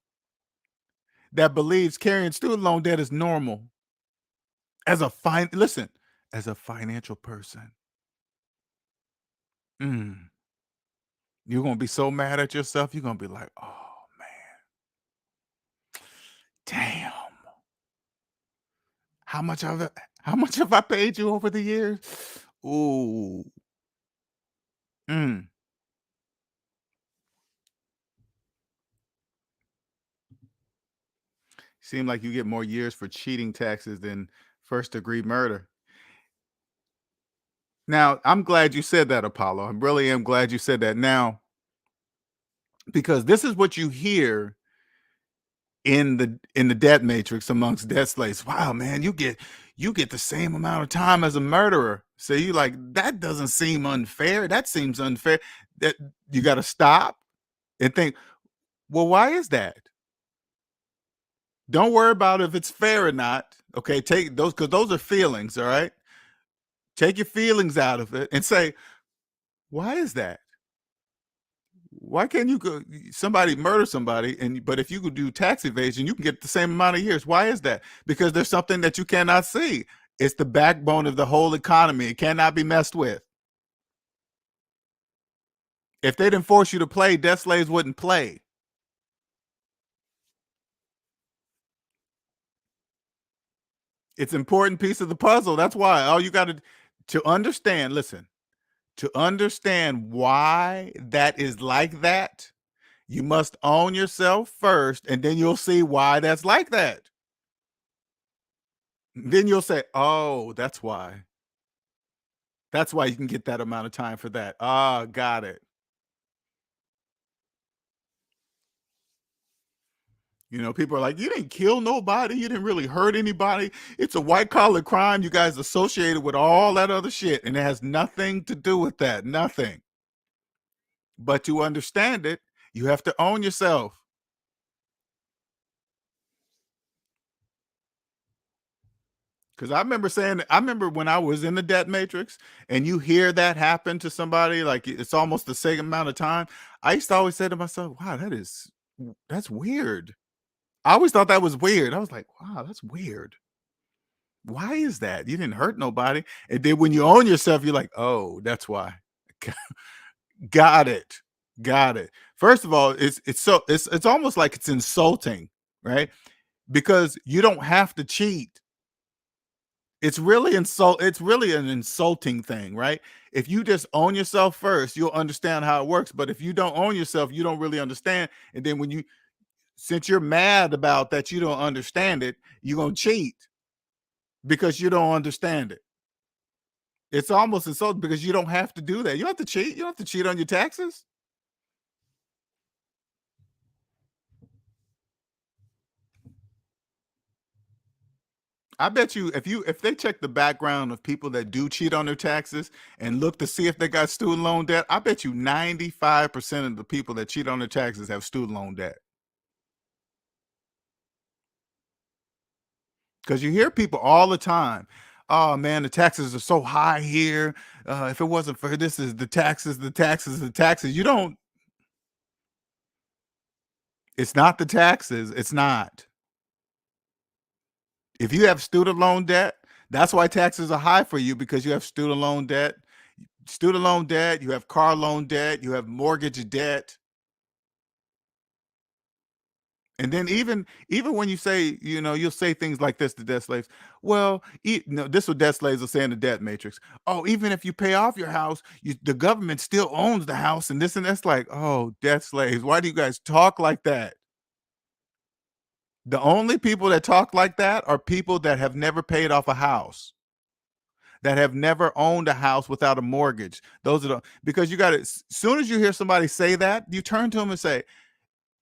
that believes carrying student loan debt is normal. Listen, as a financial person, mm, you're gonna be so mad at yourself. You're gonna be like, "Oh man, damn! How much of it? How much have I paid you over the years?" Ooh, mm. Seem like you get more years for cheating taxes than first degree murder. Now, I'm glad you said that, Apollo. I really am glad you said that. Now, because this is what you hear in the debt matrix amongst debt slaves. Wow, man, you get the same amount of time as a murderer. So you like that doesn't seem unfair. That seems unfair. That you got to stop and think, well, why is that? Don't worry about if it's fair or not. Okay, take those because those are feelings. All right, take your feelings out of it and say, why is that? Why can't you go? Somebody murder somebody, and but if you could do tax evasion, you can get the same amount of years. Why is that? Because there's something that you cannot see. It's the backbone of the whole economy. It cannot be messed with. If they didn't force you to play, debt slaves wouldn't play. It's an important piece of the puzzle. That's why all you got to understand. Listen, to understand why that is like that, you must own yourself first, and then you'll see why that's like that. Then you'll say, "Oh, that's why." That's why you can get that amount of time for that. Ah, got it. You know, people are like, "You didn't kill nobody. You didn't really hurt anybody. It's a white collar crime. You guys associated with all that other shit, and it has nothing to do with that. Nothing." But to understand it, you have to own yourself. Because I remember when I was in the debt matrix and you hear that happen to somebody, like it's almost the same amount of time. I used to always say to myself, wow, that's weird. I always thought that was weird. I was like, wow, that's weird. Why is that? You didn't hurt nobody. And then when you own yourself, you're like, oh, that's why. Got it. Got it. First of all, it's almost like it's insulting, right? Because you don't have to cheat. It's really an insulting thing, right? If you just own yourself first, you'll understand how it works. But if you don't own yourself, you don't really understand. And then since you're mad about that you don't understand it, you're gonna cheat because you don't understand it. It's almost insulting because you don't have to do that. You don't have to cheat. You don't have to cheat on your taxes. I bet you if they check the background of people that do cheat on their taxes and look to see if they got student loan debt, I bet you 95% of the people that cheat on their taxes have student loan debt. Because you hear people all the time, oh man, the taxes are so high here. If it wasn't for this, is the taxes, the taxes, the taxes. You don't, it's not the taxes. It's not. If you have student loan debt, that's why taxes are high for you because you have student loan debt, you have car loan debt, you have mortgage debt. And then even when you say, you'll say things like this to debt slaves. Well, no, this is what debt slaves are saying to debt matrix. Oh, even if you pay off your house, the government still owns the house, and this and that's like, oh, debt slaves. Why do you guys talk like that? The only people that talk like that are people that have never paid off a house, that have never owned a house without a mortgage. Those are because you got to. As soon as you hear somebody say that, you turn to them and say,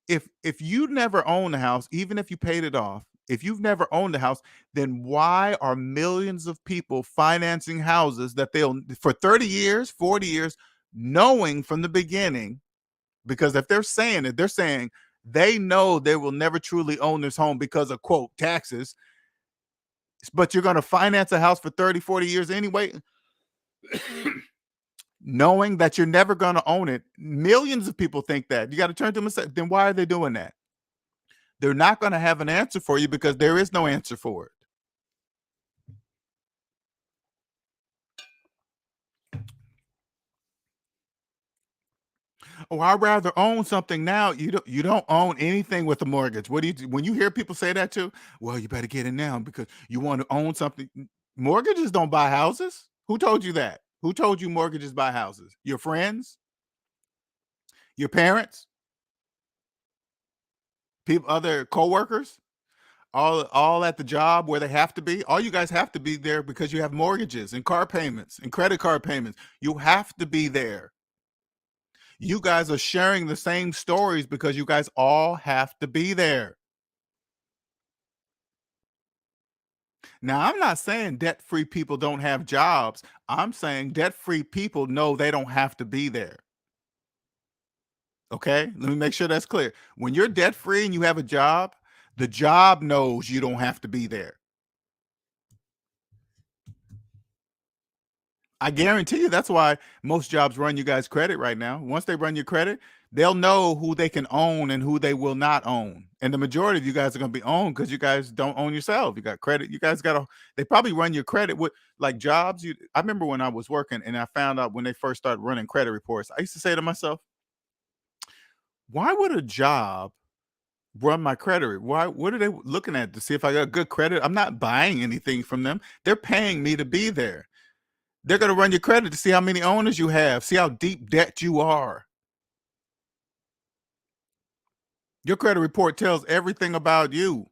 if you never owned a house, even if you paid it off, if you've never owned a house, then why are millions of people financing houses that they'll for 30 years, 40 years, knowing from the beginning? Because if they're saying it, they're saying they know they will never truly own this home because of quote taxes, but you're going to finance a house for 30, 40 years anyway, knowing that you're never going to own it. Millions of people think that. You got to turn to them and say, then why are they doing that? They're not going to have an answer for you because there is no answer for it. Oh, I'd rather own something now. You don't own anything with a mortgage. What do you do when you hear people say that too? Well, you better get it now because you want to own something. Mortgages don't buy houses. Who told you that? Who told you mortgages buy houses? Your friends, your parents, people, other coworkers, all at the job where they have to be. All you guys have to be there because you have mortgages and car payments and credit card payments. You have to be there. You guys are sharing the same stories because you guys all have to be there. Now, I'm not saying debt-free people don't have jobs. I'm saying debt-free people know they don't have to be there. Okay? Let me make sure that's clear. When you're debt-free and you have a job, the job knows you don't have to be there. I guarantee you that's why most jobs run you guys credit right now. Once they run your credit, they'll know who they can own and who they will not own. And the majority of you guys are going to be owned because you guys don't own yourself. You got credit. You guys got to, they probably run your credit with like jobs. I remember when I was working and I found out when they first started running credit reports, I used to say to myself, why would a job run my credit? Why, what are they looking at to see if I got good credit? I'm not buying anything from them. They're paying me to be there. They're going to run your credit to see how many owners you have, see how deep debt you are. Your credit report tells everything about you.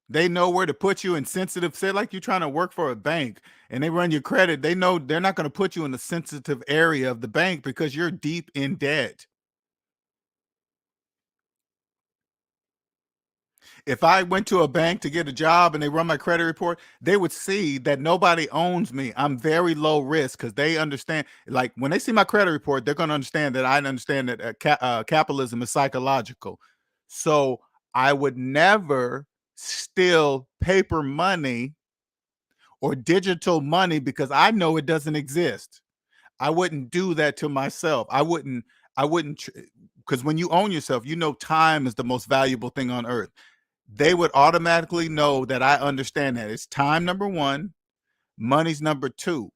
They know where to put you in sensitive, say like you're trying to work for a bank and they run your credit. They know they're not going to put you in the sensitive area of the bank because you're deep in debt. If I went to a bank to get a job and they run my credit report, they would see that nobody owns me. I'm very low risk because they understand. Like when they see my credit report, they're going to understand that I understand that capitalism is psychological. So I would never steal paper money or digital money because I know it doesn't exist. I wouldn't do that to myself. I wouldn't, because when you own yourself, you know time is the most valuable thing on earth. They would automatically know that I understand that it's time number one, money's number two.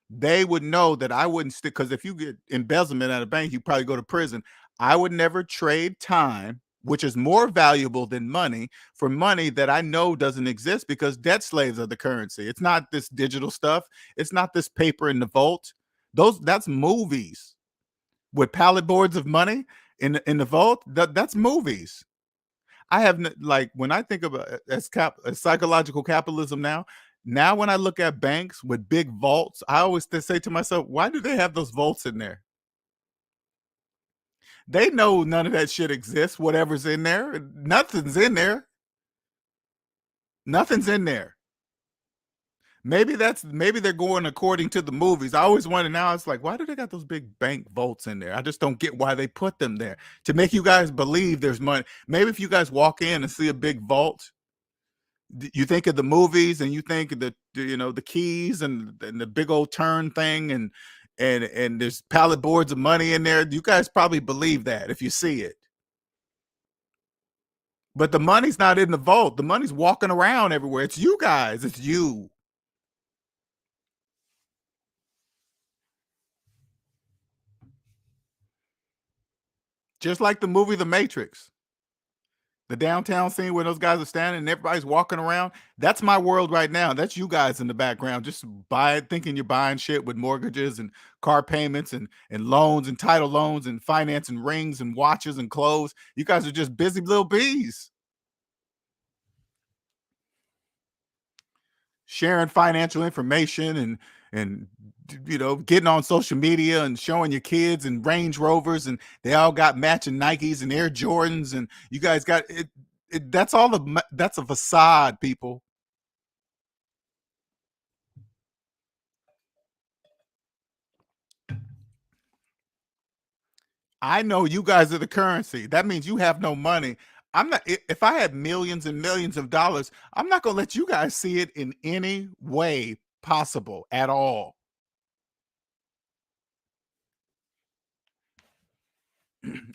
They would know that I wouldn't stick because if you get embezzlement at a bank, you probably go to prison. I would never trade time, which is more valuable than money, for money that I know doesn't exist because debt slaves are the currency. It's not this digital stuff. It's not this paper in the vault. That's movies with pallet boards of money in the vault. That's movies. I have like when I think about as psychological capitalism now when I look at banks with big vaults, I always say to myself, why do they have those vaults in there? They know none of that shit exists. Whatever's in there, nothing's in there. Nothing's in there. Maybe they're going according to the movies. I always wonder now. It's like, why do they got those big bank vaults in there? I just don't get why they put them there to make you guys believe there's money. Maybe if you guys walk in and see a big vault, you think of the movies and you think of the keys and the big old turn thing and there's pallet boards of money in there. You guys probably believe that if you see it. But the money's not in the vault. The money's walking around everywhere. It's you guys. It's you. Just like the movie The Matrix. The downtown scene where those guys are standing and everybody's walking around. That's my world right now. That's you guys in the background, just thinking you're buying shit with mortgages and car payments and loans and title loans and financing rings and watches and clothes. You guys are just busy little bees sharing financial information and getting on social media and showing your kids and Range Rovers and they all got matching Nikes and Air Jordans and you guys got it. That's a facade, people. I know you guys are the currency. That means you have no money. I'm not, if I had millions and millions of dollars, I'm not going to let you guys see it in any way possible at all.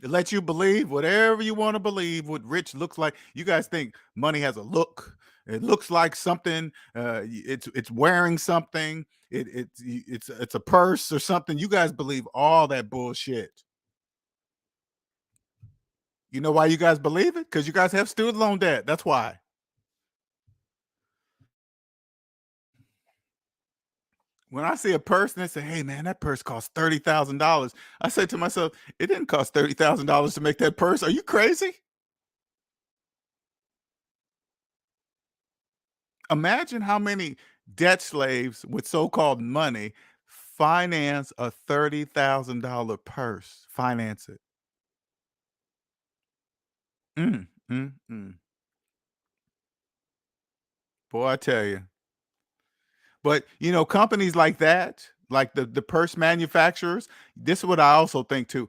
Let you believe whatever you want to believe what rich looks like. You guys think money has a look. It looks like something. It's wearing something. It's a purse or something. You guys believe all that bullshit. You know why you guys believe it? Because you guys have student loan debt. That's why. When I see a purse and they say, "Hey man, that purse cost $30,000," I say to myself, "It didn't cost $30,000 to make that purse. Are you crazy?" Imagine how many debt slaves with so-called money finance a $30,000 purse. Finance it. Mm, mm, mm. Boy, I tell you. But companies like that, like the purse manufacturers, this is what I also think too.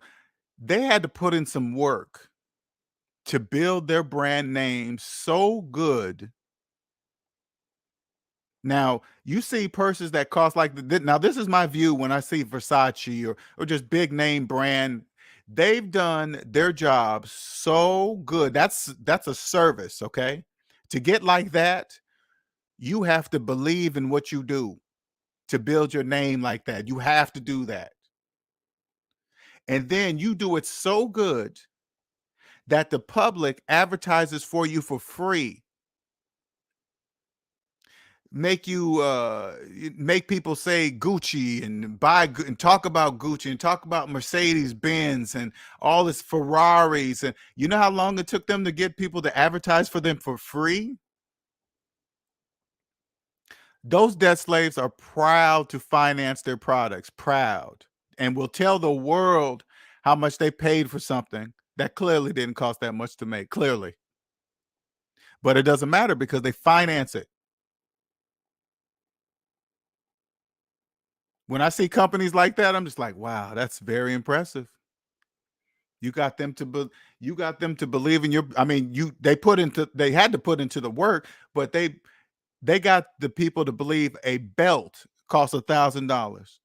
They had to put in some work to build their brand name so good Now, you see purses that cost like now this is my view when I see Versace or just big name brand. They've done their job so good. That's a service, okay? To get like that, you have to believe in what you do to build your name like that. You have to do that. And then you do it so good that the public advertises for you for free, make you make people say Gucci and and talk about Gucci and talk about Mercedes Benz and all this Ferraris. And you know how long it took them to get people to advertise for them for free? Those debt slaves are proud to finance their products, proud, and will tell the world how much they paid for something that clearly didn't cost that much to make, clearly. But it doesn't matter because they finance it. When I see companies like that, I'm just like, wow, that's very impressive. You got them to you got them to believe in your, I mean, they had to put into the work, but they got the people to believe a belt costs $1,000.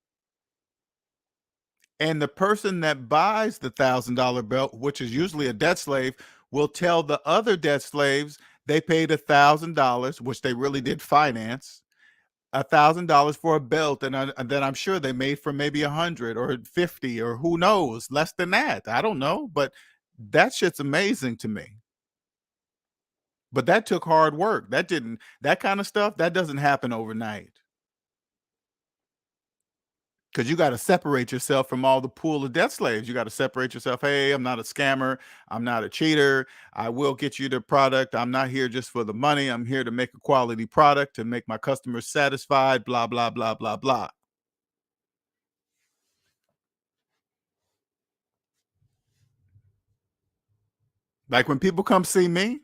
And the person that buys the $1,000 belt, which is usually a debt slave, will tell the other debt slaves they paid $1,000, which they really did finance, $1,000 for a belt, and then I'm sure they made for maybe 100 or 50 or who knows, less than that. I don't know, but that shit's amazing to me. But that took hard work. That kind of stuff that doesn't happen overnight. Because you got to separate yourself from all the pool of debt slaves. You got to separate yourself. Hey, I'm not a scammer. I'm not a cheater. I will get you the product. I'm not here just for the money. I'm here to make a quality product to make my customers satisfied. Blah, blah, blah, blah, blah. Like when people come see me,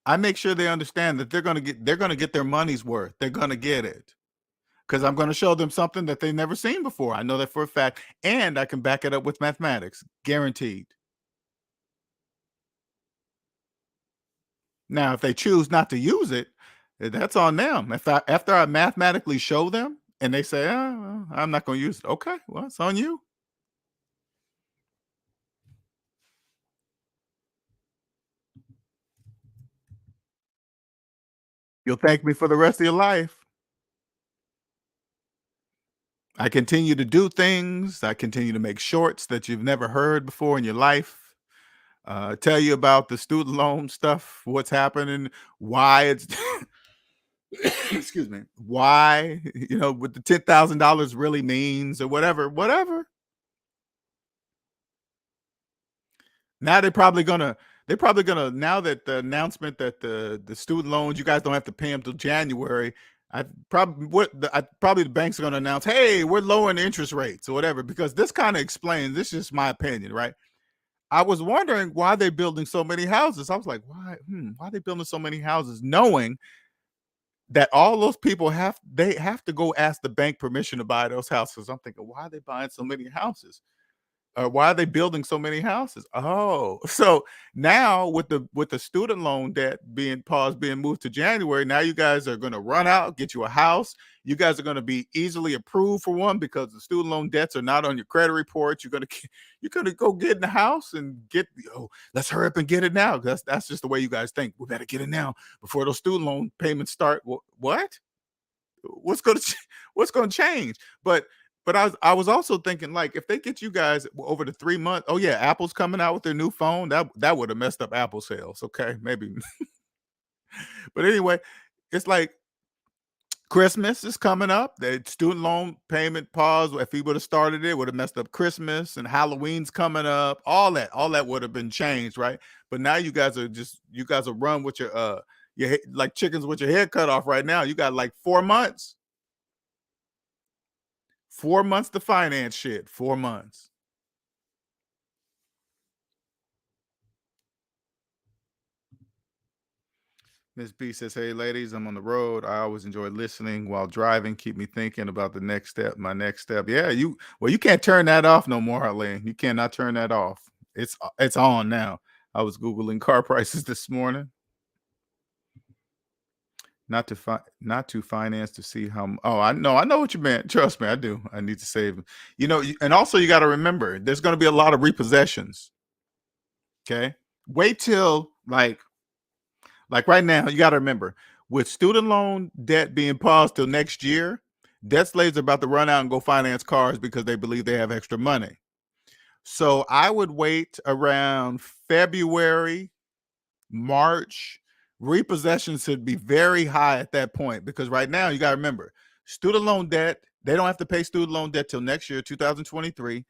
I make sure they understand that they're gonna get their money's worth. They're gonna get it. Because I'm gonna show them something that they've never seen before. I know that for a fact, and I can back it up with mathematics. Guaranteed. Now, if they choose not to use it, that's on them. If after I mathematically show them and they say, "Oh, well, I'm not going to use it," okay, well, it's on you. You'll thank me for the rest of your life. I continue to do things. I continue to make shorts that you've never heard before in your life. Tell you about the student loan stuff, what's happening, why it's excuse me, why what the $10,000 really means or whatever, whatever. Now they're probably gonna now that the announcement that the student loans, you guys don't have to pay them till January. Probably the banks are gonna announce, hey, we're lowering the interest rates or whatever, because this kind of explains, this is just my opinion, right? I was wondering why they're building so many houses. I was like, why are they building so many houses, knowing that all those people have to go ask the bank permission to buy those houses. I'm thinking, why are they buying so many houses? Why are they building so many houses? Oh, so now with the student loan debt being paused, being moved to January, now you guys are going to run out, get you a house. You guys are going to be easily approved for one because the student loan debts are not on your credit report. You're gonna go get in the house and get. Oh, let's hurry up and get it now. That's just the way you guys think. We better get it now before those student loan payments start. What? What's gonna change? But I was also thinking, like, if they get you guys over the 3 months, oh yeah, Apple's coming out with their new phone. That would have messed up Apple sales. Okay, maybe. But anyway, it's like Christmas is coming up. The student loan payment pause. If he would have started it, would have messed up Christmas, and Halloween's coming up. All that would have been changed, right? But now you guys are run with like chickens with your head cut off right now. You got like 4 months. 4 months to finance shit. 4 months. Miss B says, "Hey ladies, I'm on the road. I always enjoy listening while driving. Keep me thinking about the next step, my next step." Yeah, you can't turn that off no more, Arlene. You cannot turn that off. It's on now. I was Googling car prices this morning. not to finance to see how oh, I know what you meant. Trust me, I do. I need to save. And also you got to remember there's going to be a lot of repossessions, okay? Wait till like right now, you got to remember with student loan debt being paused till next year, debt slaves are about to run out and go finance cars because they believe they have extra money. So I would wait around February, March. Repossessions should be very high at that point because right now you got to remember student loan debt, they don't have to pay student loan debt till next year, 2023.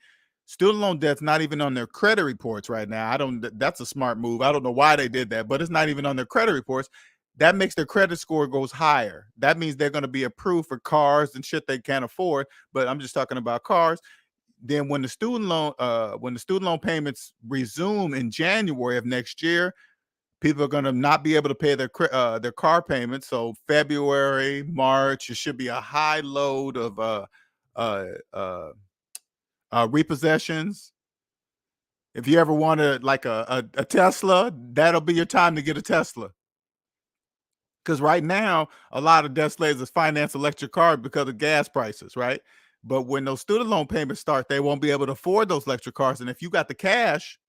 Student loan debt's not even on their credit reports right now. That's a smart move. I don't know why they did that, but it's not even on their credit reports. That makes their credit score goes higher. That means they're going to be approved for cars and shit they can't afford. But I'm just talking about cars. Then when the student loan payments resume in January of next year, people are going to not be able to pay their car payments. So February, March, it should be a high load of uh, uh, repossessions. If you ever wanted like a Tesla, that'll be your time to get a Tesla. Because right now, a lot of debt slaves is finance electric cars because of gas prices, right? But when those student loan payments start, they won't be able to afford those electric cars. And if you got the cash,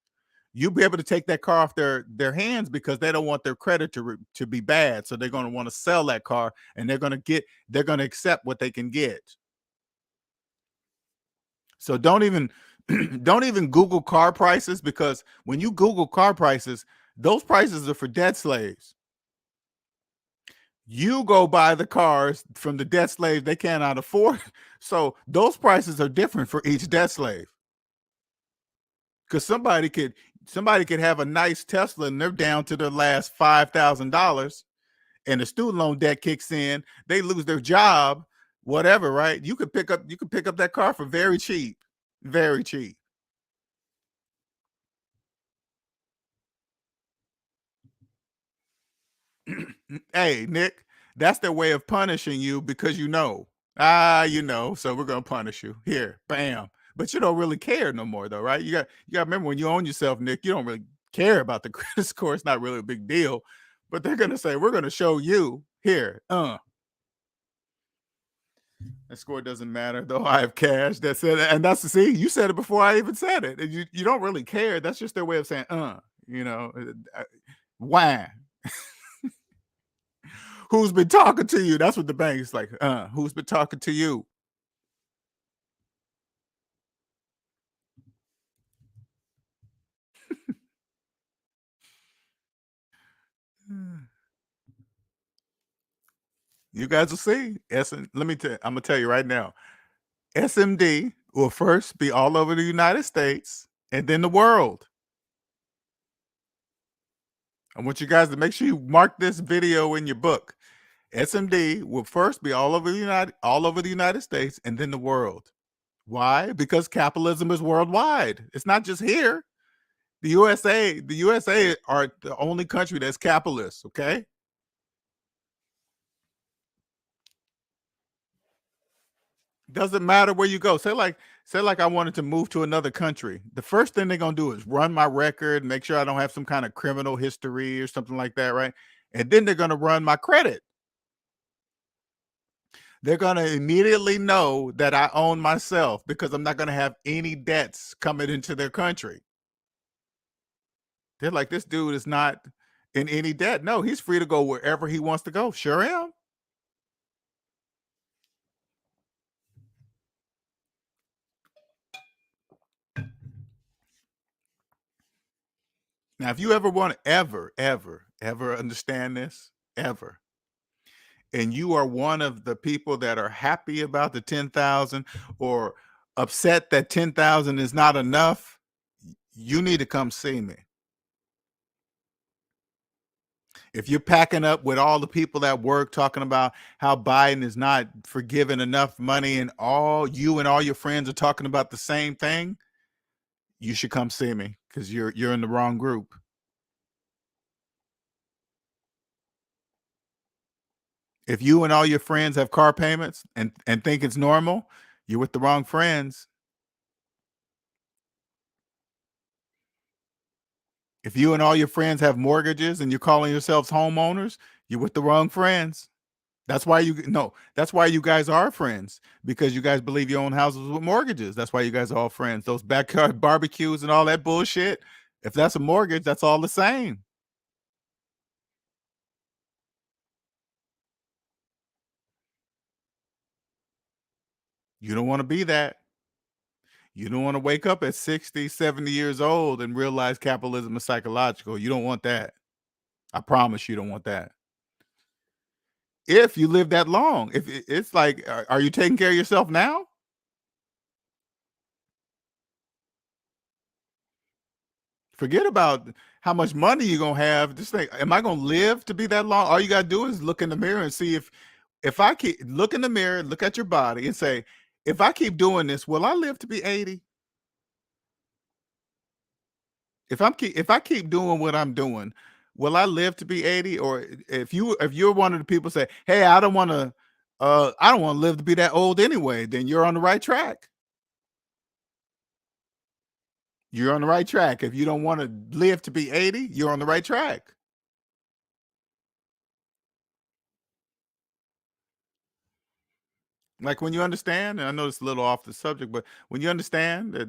you'll be able to take that car off their hands because they don't want their credit to be bad. So they're going to want to sell that car and they're going to accept what they can get. So don't even don't even Google car prices because when you Google car prices, those prices are for debt slaves. You go buy the cars from the debt slaves they cannot afford. So those prices are different for each debt slave. Because somebody could have a nice Tesla and they're down to their last $5,000 and the student loan debt kicks in, they lose their job, whatever, right? You could pick up that car for very cheap. Very cheap. Hey, Nick, that's their way of punishing you because so we're gonna punish you. Here, bam. But you don't really care no more, though, right? You got to remember when you own yourself, Nick. You don't really care about the credit score. It's not really a big deal. But they're gonna say, we're gonna show you here. The score doesn't matter, though. I have cash. That's it. And that's see, you said it before I even said it. And you don't really care. That's just their way of saying, why? Who's been talking to you? That's what the bank is like. Who's been talking to you? You guys will see. I'm gonna tell you right now. SMD will first be all over the United States and then the world. I want you guys to make sure you mark this video in your book. SMD will first be all over the United States and then the world. Why? Because capitalism is worldwide. It's not just here. The USA are the only country that's capitalist, okay? Doesn't matter where you go. Say like I wanted to move to another country. The first thing they're gonna do is run my record, make sure I don't have some kind of criminal history or something like that, right? And then they're gonna run my credit. They're gonna immediately know that I own myself because I'm not gonna have any debts coming into their country. They're like, this dude is not in any debt. No, he's free to go wherever he wants to go. Sure am. Now, if you ever want to ever understand this, ever, and you are one of the people that are happy about the 10,000 or upset that 10,000 is not enough, you need to come see me. If you're packing up with all the people at work talking about how Biden is not forgiving enough money and all you and all your friends are talking about the same thing, you should come see me because you're in the wrong group. If you and all your friends have car payments and think it's normal, you're with the wrong friends. If you and all your friends have mortgages and you're calling yourselves homeowners, you're with the wrong friends. That's why you no, that's why you guys are friends, because you guys believe you own houses with mortgages. That's why you guys are all friends. Those backyard barbecues and all that bullshit. If that's a mortgage, that's all the same. You don't want to be that. You don't want to wake up at 60, 70 years old and realize capitalism is psychological. You don't want that. I promise you don't want that. If you live that long, if it's like, are you taking care of yourself now? Forget about how much money you're gonna have. Just think, am I gonna live to be that long? All you gotta do is look in the mirror and see if I keep look in the mirror, look at your body and say, if I keep doing this, will I live to be 80? If I keep doing what I'm doing, will I live to be 80? Or if you're one of the people say, hey, I don't want to live to be that old anyway, then you're on the right track. You're on the right track. If you don't want to live to be 80, you're on the right track. Like when you understand, and I know it's a little off the subject, but when you understand that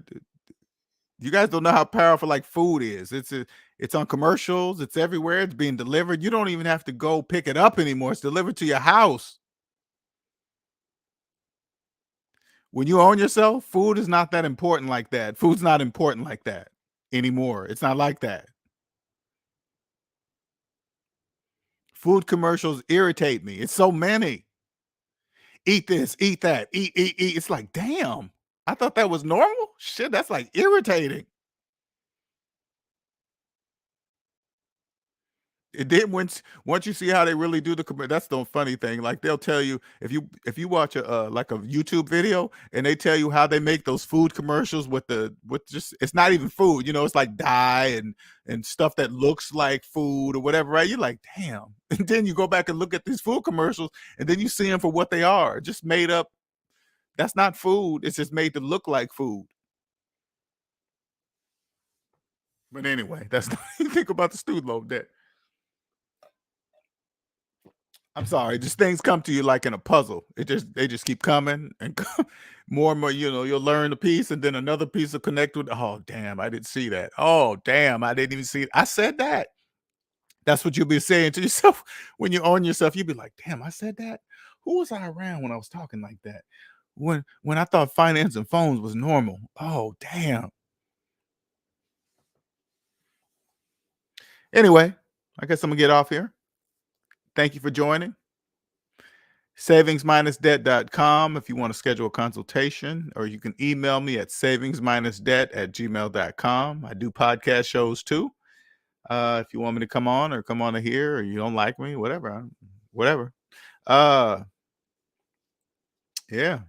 you guys don't know how powerful like food is. It's on commercials, it's everywhere, it's being delivered. You don't even have to go pick it up anymore. It's delivered to your house. When you own yourself, food is not that important like that. Food's not important like that anymore. It's not like that. Food commercials irritate me. It's so many. Eat this, eat that, eat. It's like, damn. I thought that was normal. Shit, that's like irritating. And then once you see how they really do the that's the funny thing. Like they'll tell you if you watch a like a YouTube video and they tell you how they make those food commercials with just it's not even food, it's like dye and stuff that looks like food or whatever, right? You're like, damn. And then you go back and look at these food commercials and then you see them for what they are, just made up. That's not food. It's just made to look like food. But anyway, that's not you think about the student loan debt. I'm sorry, just things come to you like in a puzzle. They just keep coming and more and more, you'll learn a piece and then another piece will connect with, oh damn, I didn't see that. Oh damn, I didn't even see it. I said that. That's what you'll be saying to yourself when you own yourself. You'll be like, damn, I said that. Who was I around when I was talking like that? When I thought finance and phones was normal. Oh damn. Anyway, I guess I'm gonna get off here. Thank you for joining. SavingsMinusDebt.com if you want to schedule a consultation, or you can email me at savingsminusdebt@gmail.com. I do podcast shows too. If you want me to come on or come on to here, or you don't like me, whatever, whatever. Uh, yeah,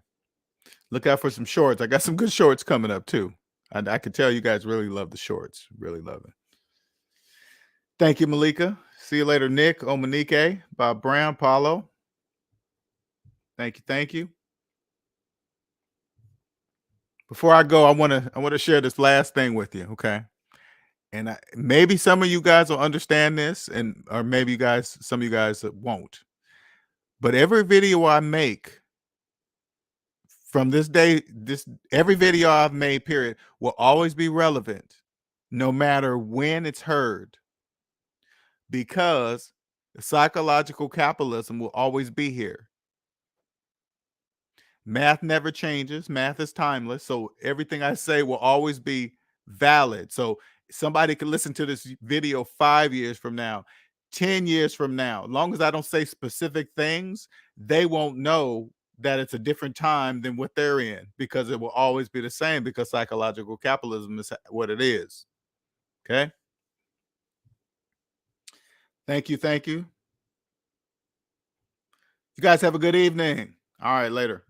look out for some shorts. I got some good shorts coming up too. I can tell you guys really love the shorts. Really love it. Thank you, Malika. See you later, Nick, Omanike, Bob Brown, Paulo. Thank you. Thank you. Before I go, I want to share this last thing with you, okay? And maybe some of you guys will understand this, and or maybe some of you guys won't. But every video I make from this day, this every video I've made, period, will always be relevant, no matter when it's heard, because psychological capitalism will always be here. Math never changes. Math is timeless. So everything I say will always be valid. So somebody can listen to this video 5 years from now, 10 years from now. As long as I don't say specific things, they won't know that it's a different time than what they're in, because it will always be the same, because psychological capitalism is what it is. Okay. Thank you. Thank you. You guys have a good evening. All right. Later.